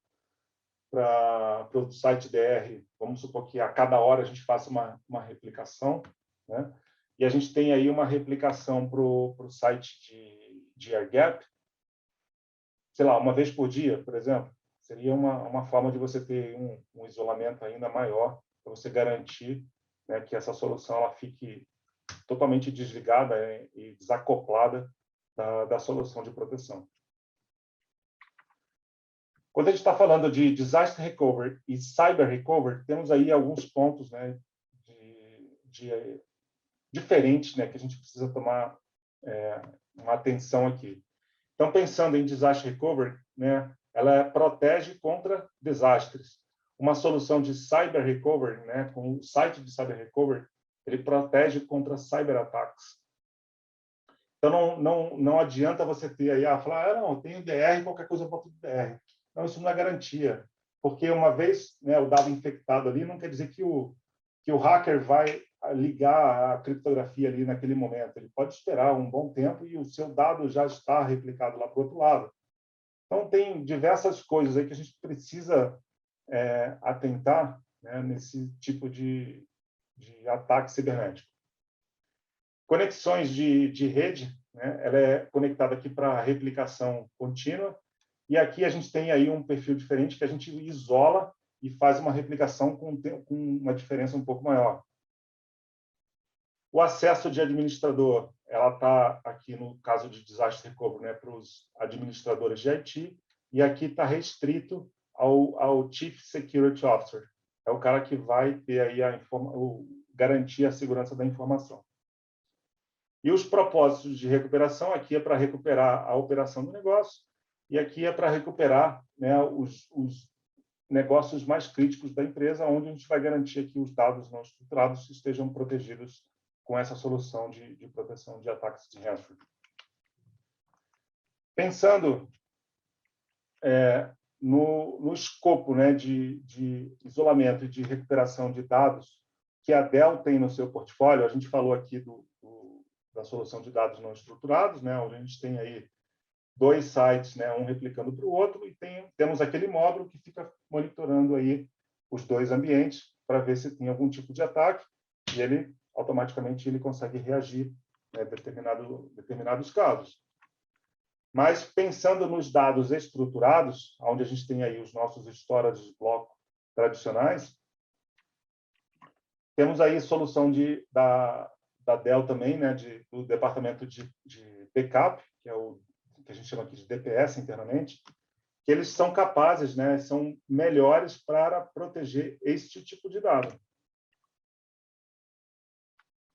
[SPEAKER 2] o site DR, vamos supor que a cada hora a gente faça uma replicação, né? E a gente tem aí uma replicação para o site de air gap, sei lá, uma vez por dia, por exemplo. Seria uma forma de você ter um isolamento ainda maior, para você garantir, né, que essa solução ela fique totalmente desligada e desacoplada da solução de proteção. Quando a gente está falando de disaster recovery e cyber recovery, temos aí alguns pontos, né, diferentes, né, que a gente precisa tomar uma atenção aqui. Então, pensando em disaster recovery, né, ela protege contra desastres. Uma solução de cyber recovery, né, com o site de cyber recovery, ele protege contra cyberataques. Então, não adianta você ter aí, falar, não, eu tenho DR, qualquer coisa eu boto DR. Não, isso não é garantia, porque uma vez, né, o dado infectado ali, não quer dizer que o hacker vai ligar a criptografia ali naquele momento. Ele pode esperar um bom tempo e o seu dado já está replicado lá para o outro lado. Então, tem diversas coisas aí que a gente precisa atentar, né, nesse tipo de ataque cibernético. Conexões de rede, né, ela é conectada aqui para replicação contínua, e aqui a gente tem aí um perfil diferente que a gente isola e faz uma replicação com uma diferença um pouco maior. O acesso de administrador, ela está aqui no caso de disaster recovery, né, para os administradores de IT, e aqui está restrito ao Chief Security Officer. É o cara que vai ter aí garantir a segurança da informação. E os propósitos de recuperação, aqui é para recuperar a operação do negócio, e aqui é para recuperar, né, os negócios mais críticos da empresa, onde a gente vai garantir que os dados não estruturados estejam protegidos com essa solução de proteção de ataques de ransomware. Pensando no escopo, né, de isolamento e de recuperação de dados que a Dell tem no seu portfólio, a gente falou aqui da solução de dados não estruturados, né, onde a gente tem aí 2 sites, né, um replicando para o outro, e temos aquele módulo que fica monitorando aí os 2 ambientes para ver se tem algum tipo de ataque, e ele automaticamente consegue reagir a determinados casos. Mas pensando nos dados estruturados, onde a gente tem aí os nossos storage block tradicionais, temos aí solução da Dell também, né, do departamento de backup, que é o que a gente chama aqui de DPS internamente, que eles são capazes, né, são melhores para proteger este tipo de dado.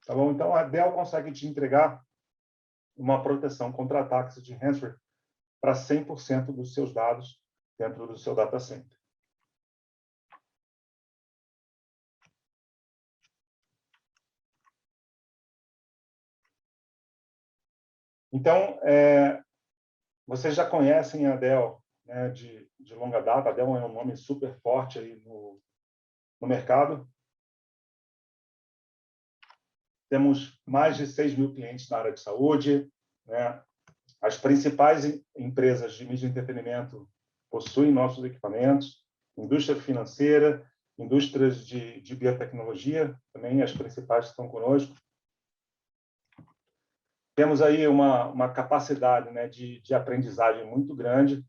[SPEAKER 2] Tá bom? Então, a Dell consegue te entregar uma proteção contra ataques de ransomware para 100% dos seus dados dentro do seu data center. Então, vocês já conhecem a Dell, né, de longa data. A Dell é um nome super forte aí no mercado. Temos mais de 6.000 clientes na área de saúde, né? As principais empresas de mídia e entretenimento possuem nossos equipamentos, indústria financeira, indústrias de biotecnologia, também as principais estão conosco. Temos aí uma capacidade, né, de aprendizagem muito grande,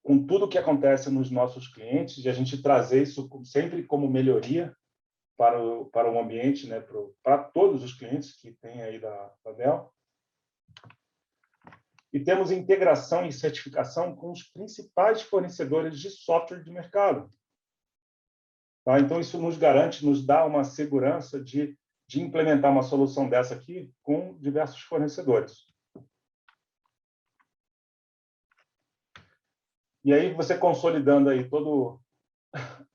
[SPEAKER 2] com tudo o que acontece nos nossos clientes, e a gente trazer isso sempre como melhoria para o ambiente, né, para todos os clientes que tem aí da Dell. E temos integração e certificação com os principais fornecedores de software de mercado. Tá? Então, isso nos garante, nos dá uma segurança de implementar uma solução dessa aqui com diversos fornecedores. E aí, você consolidando aí todo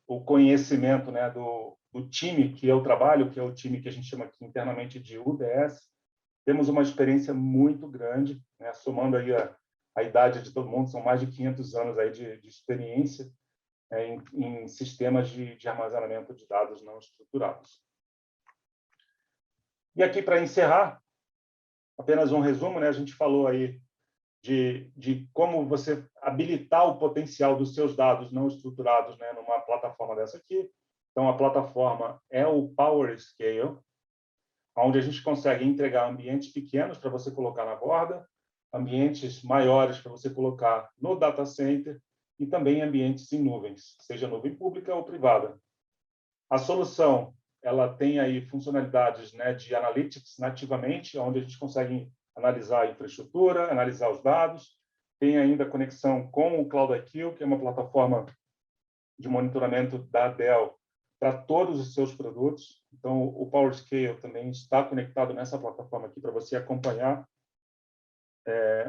[SPEAKER 2] o conhecimento, né, do time que eu trabalho, que é o time que a gente chama aqui internamente de UDS, temos uma experiência muito grande, né, somando aí a idade de todo mundo, são mais de 500 anos aí de experiência em sistemas de armazenamento de dados não estruturados. E aqui, para encerrar, apenas um resumo, né, a gente falou aí de como você habilitar o potencial dos seus dados não estruturados, né, numa plataforma dessa aqui. Então, a plataforma é o PowerScale, onde a gente consegue entregar ambientes pequenos para você colocar na borda, ambientes maiores para você colocar no data center e também ambientes em nuvens, seja nuvem pública ou privada. A solução ela tem aí funcionalidades, né, de analytics nativamente, onde a gente consegue analisar a infraestrutura, analisar os dados. Tem ainda conexão com o Cloud IQ, que é uma plataforma de monitoramento da Dell para todos os seus produtos. Então, o PowerScale também está conectado nessa plataforma aqui para você acompanhar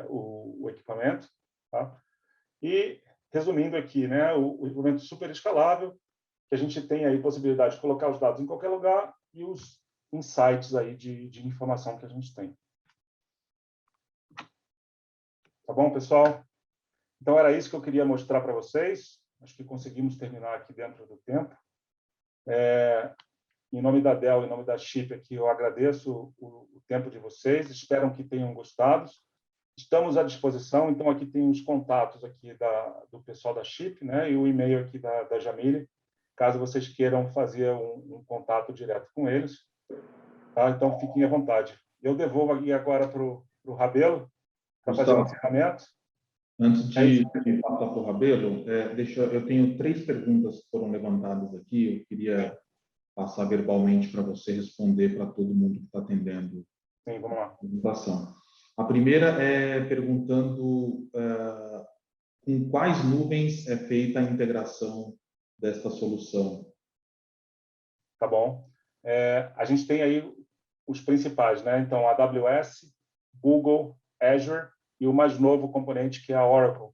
[SPEAKER 2] o equipamento. Tá? E, resumindo aqui, né, o equipamento super escalável, que a gente tem aí possibilidade de colocar os dados em qualquer lugar e os insights aí de informação que a gente tem. Tá bom, pessoal? Então, era isso que eu queria mostrar para vocês. Acho que conseguimos terminar aqui dentro do tempo. Em nome da Dell, em nome da Chip, aqui, eu agradeço o tempo de vocês. Espero que tenham gostado. Estamos à disposição. Então, aqui tem os contatos aqui do pessoal da Chip, né? E o e-mail aqui da Jamile, caso vocês queiram fazer um contato direto com eles. Tá? Então, fiquem à vontade. Eu devolvo aqui agora para o Rabelo, para fazer o encerramento.
[SPEAKER 3] Antes de passar para o Rabelo, eu tenho 3 perguntas que foram levantadas aqui. Eu queria passar verbalmente para você responder para todo mundo que está atendendo.
[SPEAKER 2] Sim, vamos lá.
[SPEAKER 3] A apresentação. A primeira é perguntando com quais nuvens é feita a integração desta solução.
[SPEAKER 2] Tá bom. A gente tem aí os principais, né? Então, AWS, Google, Azure e o mais novo componente, que é a Oracle.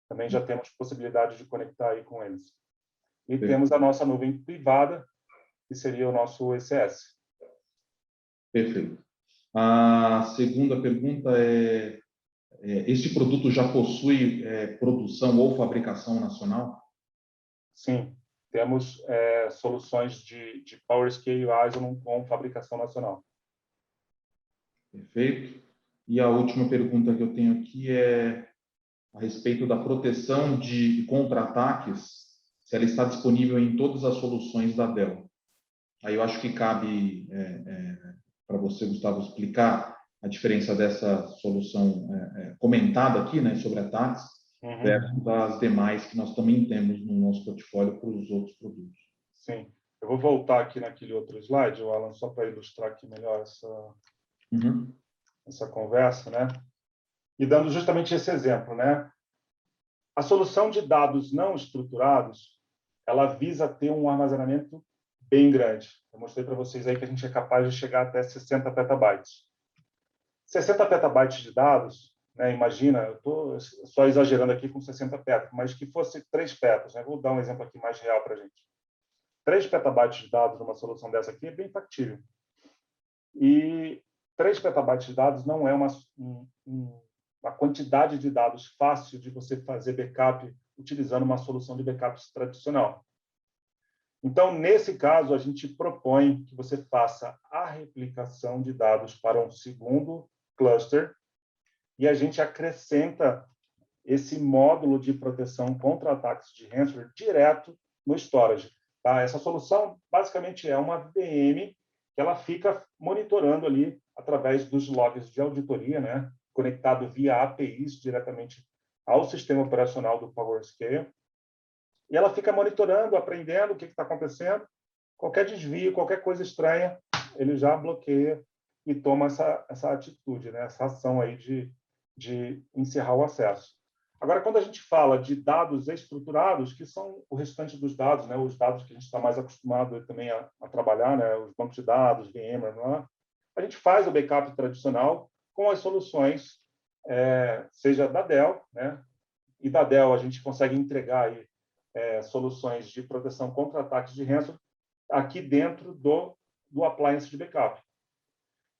[SPEAKER 2] Também já temos possibilidade de conectar aí com eles. E temos a nossa nuvem privada, que seria o nosso ECS.
[SPEAKER 3] Perfeito. A segunda pergunta este produto já possui produção ou fabricação nacional?
[SPEAKER 2] Sim, temos soluções de PowerScale e Isilon com fabricação nacional.
[SPEAKER 3] Perfeito. E a última pergunta que eu tenho aqui é a respeito da proteção de contra-ataques, se ela está disponível em todas as soluções da Dell. Aí eu acho que cabe para você, Gustavo, explicar a diferença dessa solução comentada aqui, né, sobre ataques, versus as demais que nós também temos no nosso portfólio para os outros produtos.
[SPEAKER 2] Sim. Eu vou voltar aqui naquele outro slide, Alan, só para ilustrar aqui melhor essa conversa, né? E dando justamente esse exemplo, né? A solução de dados não estruturados, ela visa ter um armazenamento bem grande. Eu mostrei para vocês aí que a gente é capaz de chegar até 60 petabytes. 60 petabytes de dados, né? Imagina, eu estou só exagerando aqui com 60 petas, mas que fosse 3 petas, né? Vou dar um exemplo aqui mais real para a gente. 3 petabytes de dados numa solução dessa aqui é bem factível. E 3 petabytes de dados não é uma quantidade de dados fácil de você fazer backup utilizando uma solução de backups tradicional. Então, nesse caso, a gente propõe que você faça a replicação de dados para um segundo cluster e a gente acrescenta esse módulo de proteção contra ataques de ransomware direto no storage. Tá? Essa solução, basicamente, é uma VM que ela fica monitorando ali através dos logs de auditoria, né? Conectado via APIs diretamente ao sistema operacional do PowerScale. E ela fica monitorando, aprendendo o que está acontecendo. Qualquer desvio, qualquer coisa estranha, ele já bloqueia e toma essa atitude, né? Essa ação aí de encerrar o acesso. Agora, quando a gente fala de dados estruturados, que são o restante dos dados, né? Os dados que a gente está mais acostumado também a trabalhar, né? Os bancos de dados, VMware, a gente faz o backup tradicional com as soluções, seja da Dell, né? E da Dell a gente consegue entregar aí, soluções de proteção contra ataques de ransomware aqui dentro do appliance de backup.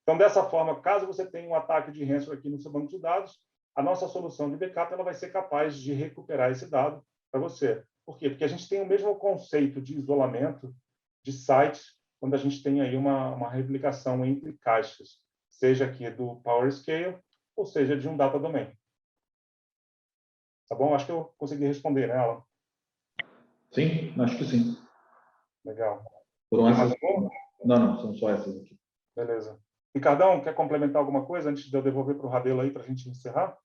[SPEAKER 2] Então, dessa forma, caso você tenha um ataque de ransomware aqui no seu banco de dados, a nossa solução de backup ela vai ser capaz de recuperar esse dado para você. Por quê? Porque a gente tem o mesmo conceito de isolamento de sites quando a gente tem aí uma replicação entre caixas, seja aqui do PowerScale ou seja de um data domain. Tá bom? Acho que eu consegui responder, né, Alan?
[SPEAKER 3] Sim, acho que sim.
[SPEAKER 2] Legal.
[SPEAKER 3] Foram essas? Não, são só essas aqui.
[SPEAKER 2] Beleza. Ricardão, quer complementar alguma coisa antes de eu devolver para o Rabelo aí para a gente encerrar?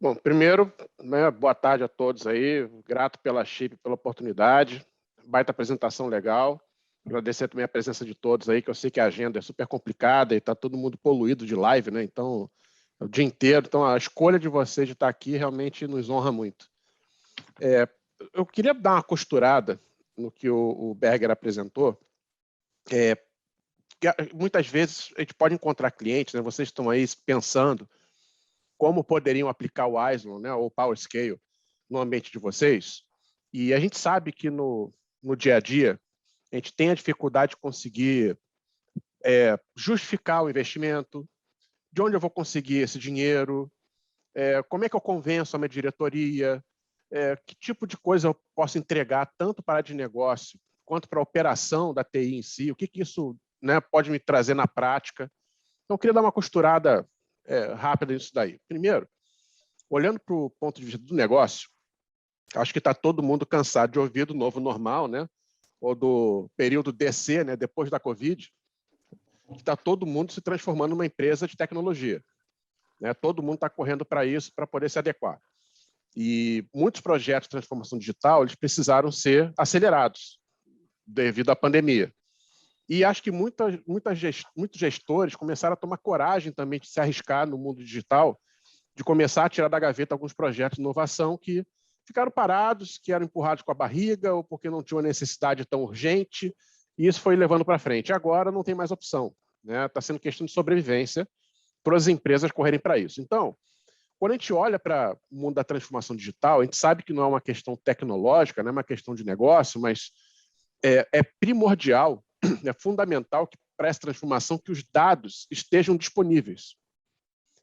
[SPEAKER 4] Bom, primeiro, né, boa tarde a todos aí. Grato pela Chip, pela oportunidade. baita apresentação legal. Agradecer também a presença de todos aí, que eu sei que a agenda é super complicada e está todo mundo poluído de live, né? Então, o dia inteiro. Então, a escolha de vocês de estar aqui realmente nos honra muito. Eu queria dar uma costurada no que o Berger apresentou. Que muitas vezes a gente pode encontrar clientes, né? Vocês estão aí pensando como poderiam aplicar o Isilon, né, ou o PowerScale no ambiente de vocês. E a gente sabe que no dia a dia a gente tem a dificuldade de conseguir justificar o investimento, de onde eu vou conseguir esse dinheiro, como é que eu convenço a minha diretoria, que tipo de coisa eu posso entregar tanto para a área de negócio quanto para a operação da TI em si, o que isso, né, pode me trazer na prática. Então, eu queria dar uma costurada rápida nisso daí. Primeiro, olhando para o ponto de vista do negócio, acho que está todo mundo cansado de ouvir do novo normal, né? Ou do período DC, né? Depois da Covid, que está todo mundo se transformando numa empresa de tecnologia. Né? Todo mundo está correndo para isso, para poder se adequar. E muitos projetos de transformação digital eles precisaram ser acelerados devido à pandemia. E acho que muitos gestores começaram a tomar coragem também de se arriscar no mundo digital, de começar a tirar da gaveta alguns projetos de inovação que ficaram parados, que eram empurrados com a barriga ou porque não tinham uma necessidade tão urgente, e isso foi levando para frente. Agora não tem mais opção, né? Está sendo questão de sobrevivência para as empresas correrem para isso. Então, quando a gente olha para o mundo da transformação digital, a gente sabe que não é uma questão tecnológica, não é uma questão de negócio, mas é primordial, é fundamental que para essa transformação que os dados estejam disponíveis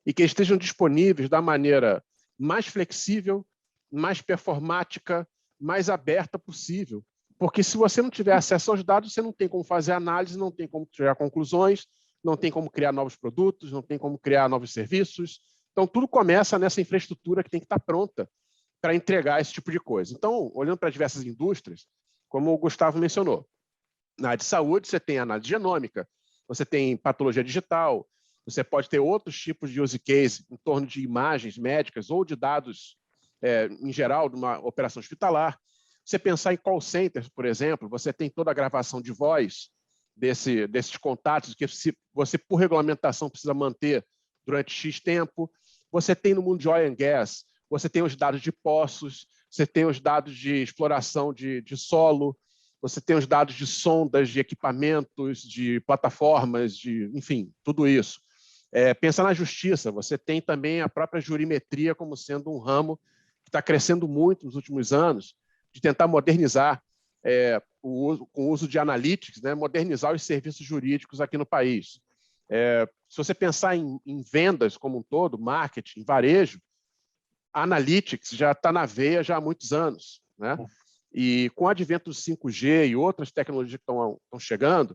[SPEAKER 4] e que estejam disponíveis da maneira mais flexível, mais performática, mais aberta possível. Porque se você não tiver acesso aos dados, você não tem como fazer análise, não tem como tirar conclusões, não tem como criar novos produtos, não tem como criar novos serviços. Então, tudo começa nessa infraestrutura que tem que estar pronta para entregar esse tipo de coisa. Então, olhando para diversas indústrias, como o Gustavo mencionou, na área de saúde, você tem análise genômica, você tem patologia digital, você pode ter outros tipos de use case em torno de imagens médicas ou de dados, em geral, de uma operação hospitalar. Você pensar em call centers, por exemplo, você tem toda a gravação de voz desses contatos que você, por regulamentação, precisa manter durante X tempo. Você tem no mundo de oil and gas, você tem os dados de poços, você tem os dados de exploração de solo, você tem os dados de sondas, de equipamentos, de plataformas, enfim, tudo isso. Pensa na justiça, você tem também a própria jurimetria como sendo um ramo que está crescendo muito nos últimos anos, de tentar modernizar com o uso de analytics, né, modernizar os serviços jurídicos aqui no país. Se você pensar em vendas como um todo, marketing, varejo, analytics já está na veia já há muitos anos, né? E com o advento do 5G e outras tecnologias que estão chegando,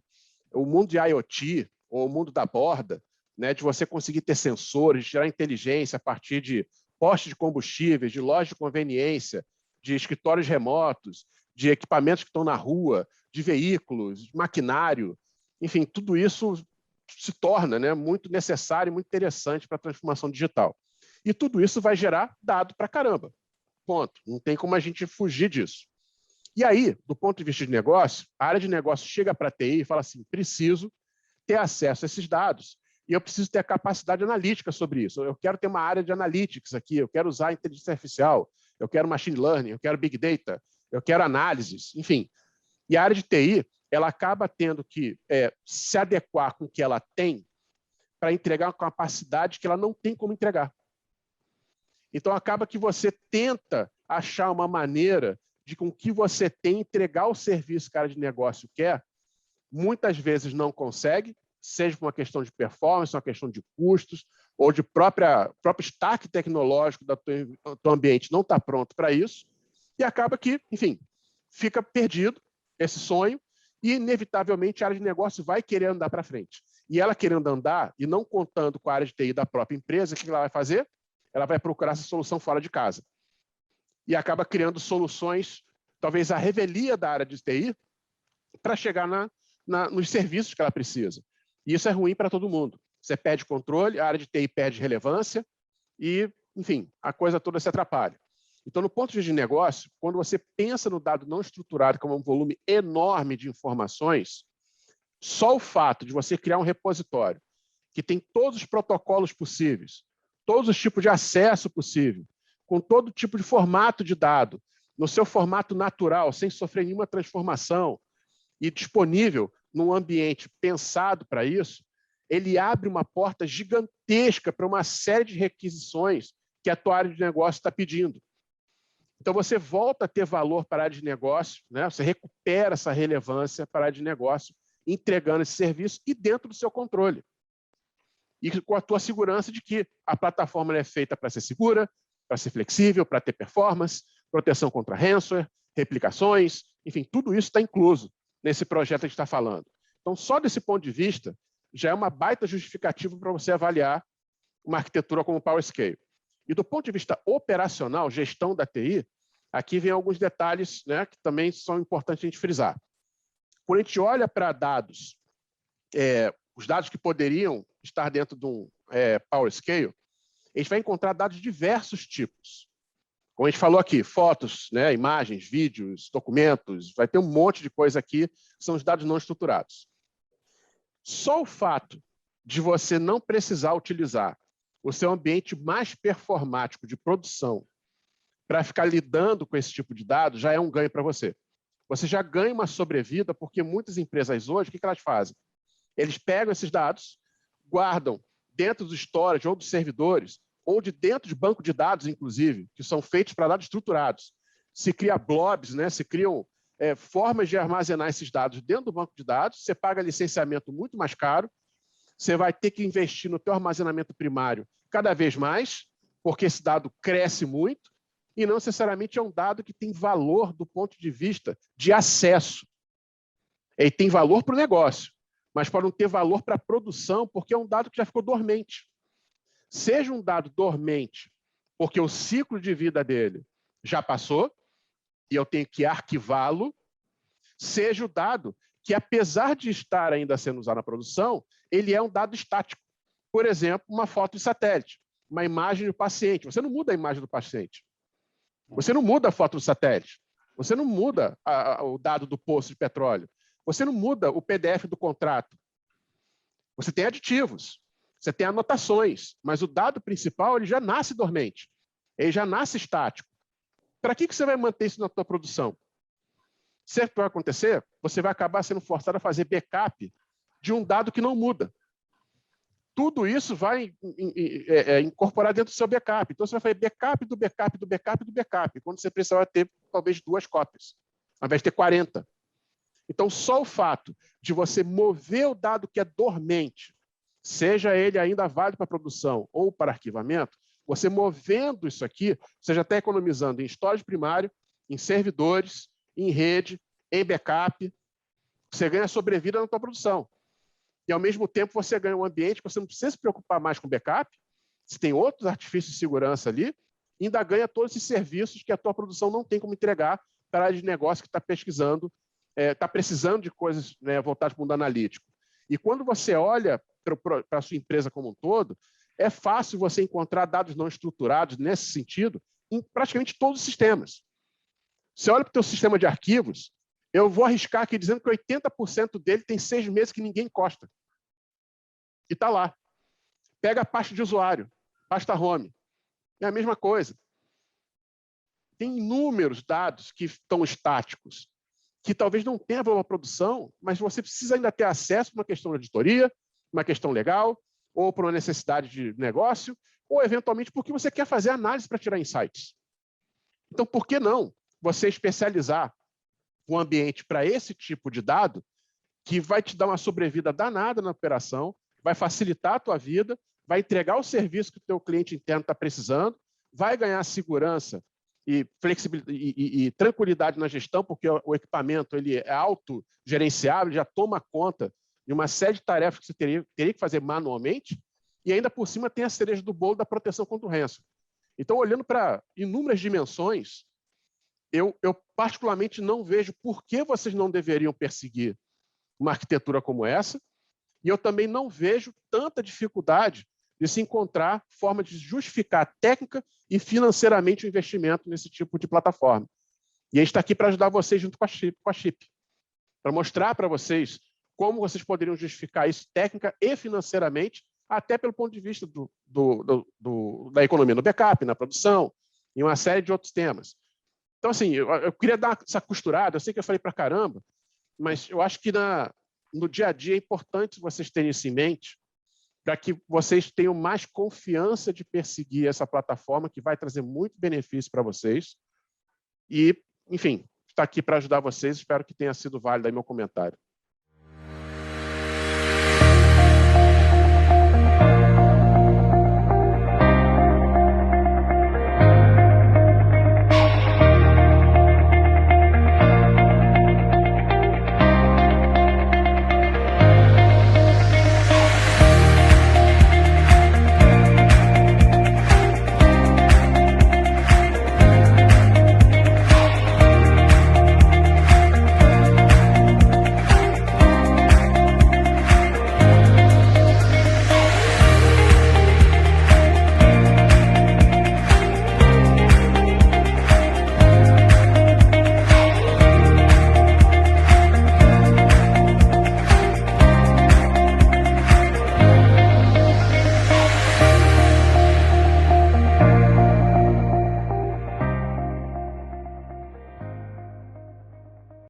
[SPEAKER 4] o mundo de IoT, ou o mundo da borda, né, de você conseguir ter sensores, gerar inteligência a partir de postos de combustíveis, de lojas de conveniência, de escritórios remotos, de equipamentos que estão na rua, de veículos, de maquinário, enfim, tudo isso se torna, né, muito necessário e muito interessante para a transformação digital. E tudo isso vai gerar dado para caramba. Ponto. Não tem como a gente fugir disso. E aí, do ponto de vista de negócio, a área de negócio chega para a TI e fala assim, preciso ter acesso a esses dados e eu preciso ter a capacidade analítica sobre isso. Eu quero ter uma área de analytics aqui, eu quero usar inteligência artificial, eu quero machine learning, eu quero big data, eu quero análises, enfim. E a área de TI, ela acaba tendo que se adequar com o que ela tem para entregar uma capacidade que ela não tem como entregar. Então, acaba que você tenta achar uma maneira de com que você tem entregar o serviço que a área de negócio quer, muitas vezes não consegue, seja por uma questão de performance, uma questão de custos, ou de próprio stack tecnológico do teu ambiente não está pronto para isso, e acaba que, enfim, fica perdido esse sonho e, inevitavelmente, a área de negócio vai querer andar para frente. E ela querendo andar e não contando com a área de TI da própria empresa, o que ela vai fazer? Ela vai procurar essa solução fora de casa. E acaba criando soluções, talvez a revelia da área de TI, para chegar nos serviços que ela precisa. E isso é ruim para todo mundo. Você perde controle, a área de TI perde relevância e, enfim, a coisa toda se atrapalha. Então, no ponto de vista de negócio, quando você pensa no dado não estruturado como um volume enorme de informações, só o fato de você criar um repositório que tem todos os protocolos possíveis, todos os tipos de acesso possível, com todo tipo de formato de dado, no seu formato natural, sem sofrer nenhuma transformação e disponível num ambiente pensado para isso, ele abre uma porta gigantesca para uma série de requisições que a tua área de negócio está pedindo. Então, você volta a ter valor para a área de negócio, né? Você recupera essa relevância para a área de negócio, entregando esse serviço e dentro do seu controle. E com a tua segurança de que a plataforma é feita para ser segura, para ser flexível, para ter performance, proteção contra ransomware, replicações, enfim, tudo isso está incluso nesse projeto que a gente está falando. Então, só desse ponto de vista, já é uma baita justificativa para você avaliar uma arquitetura como PowerScale. E do ponto de vista operacional, gestão da TI, aqui vem alguns detalhes, né, que também são importantes a gente frisar. Quando a gente olha para dados, os dados que poderiam estar dentro de um PowerScale, a gente vai encontrar dados de diversos tipos. Como a gente falou aqui, fotos, né, imagens, vídeos, documentos, vai ter um monte de coisa aqui, que são os dados não estruturados. Só o fato de você não precisar utilizar o seu ambiente mais performático de produção para ficar lidando com esse tipo de dados já é um ganho para você. Você já ganha uma sobrevida, porque muitas empresas hoje, o que elas fazem? Eles pegam esses dados, guardam dentro do storage ou dos servidores, ou de dentro de banco de dados, inclusive, que são feitos para dados estruturados. Se cria blobs, né? Se criam formas de armazenar esses dados dentro do banco de dados, você paga licenciamento muito mais caro, você vai ter que investir no teu armazenamento primário cada vez mais, porque esse dado cresce muito, e não necessariamente é um dado que tem valor do ponto de vista de acesso. Ele tem valor para o negócio, mas pode não ter valor para a produção, porque é um dado que já ficou dormente. Seja um dado dormente, porque o ciclo de vida dele já passou, e eu tenho que arquivá-lo, seja o dado que, apesar de estar ainda sendo usado na produção, ele é um dado estático. Por exemplo, uma foto de satélite, uma imagem do paciente. Você não muda a imagem do paciente. Você não muda a foto do satélite. Você não muda o dado do poço de petróleo. Você não muda o PDF do contrato. Você tem aditivos, você tem anotações, mas o dado principal ele já nasce dormente. Ele já nasce estático. Para que você vai manter isso na tua produção? Se vai acontecer, você vai acabar sendo forçado a fazer backup de um dado que não muda. Tudo isso vai incorporar dentro do seu backup. Então, você vai fazer backup do backup do backup do backup, quando você precisava ter, talvez, 2 cópias, ao invés de ter 40. Então, só o fato de você mover o dado que é dormente, seja ele ainda válido para produção ou para arquivamento, você movendo isso aqui, você já está economizando em storage primário, em servidores, em rede, em backup. Você ganha sobrevida na tua produção. E, ao mesmo tempo, você ganha um ambiente que você não precisa se preocupar mais com backup, se tem outros artifícios de segurança ali, e ainda ganha todos esses serviços que a tua produção não tem como entregar para a área de negócio que está pesquisando, está precisando de coisas, né, voltadas para o mundo analítico. E quando você olha para a sua empresa como um todo, é fácil você encontrar dados não estruturados nesse sentido em praticamente todos os sistemas. Você olha para o teu sistema de arquivos, eu vou arriscar aqui dizendo que 80% dele tem 6 meses que ninguém encosta. E está lá. Pega a pasta de usuário, pasta home. É a mesma coisa. Tem inúmeros dados que estão estáticos, que talvez não tenha valor à produção, mas você precisa ainda ter acesso para uma questão de auditoria, uma questão legal, ou para uma necessidade de negócio, ou, eventualmente, porque você quer fazer análise para tirar insights. Então, por que não você especializar um ambiente para esse tipo de dado que vai te dar uma sobrevida danada na operação, vai facilitar a tua vida, vai entregar o serviço que o teu cliente interno está precisando, vai ganhar segurança e flexibilidade e tranquilidade na gestão, porque o equipamento ele é autogerenciável, já toma conta de uma série de tarefas que você teria que fazer manualmente, e ainda por cima tem a cereja do bolo da proteção contra o ransomware. Então, olhando para inúmeras dimensões, eu particularmente não vejo por que vocês não deveriam perseguir uma arquitetura como essa, e eu também não vejo tanta dificuldade de se encontrar forma de justificar técnica e financeiramente o investimento nesse tipo de plataforma. E a gente está aqui para ajudar vocês junto com a Chip, para mostrar para vocês como vocês poderiam justificar isso técnica e financeiramente, até pelo ponto de vista da economia no backup, na produção, e uma série de outros temas. Então, assim, eu queria dar essa costurada, eu sei que eu falei para caramba, mas eu acho que no dia a dia é importante vocês terem isso em mente, para que vocês tenham mais confiança de perseguir essa plataforma, que vai trazer muito benefício para vocês. E, enfim, está aqui para ajudar vocês. Espero que tenha sido válido aí meu comentário.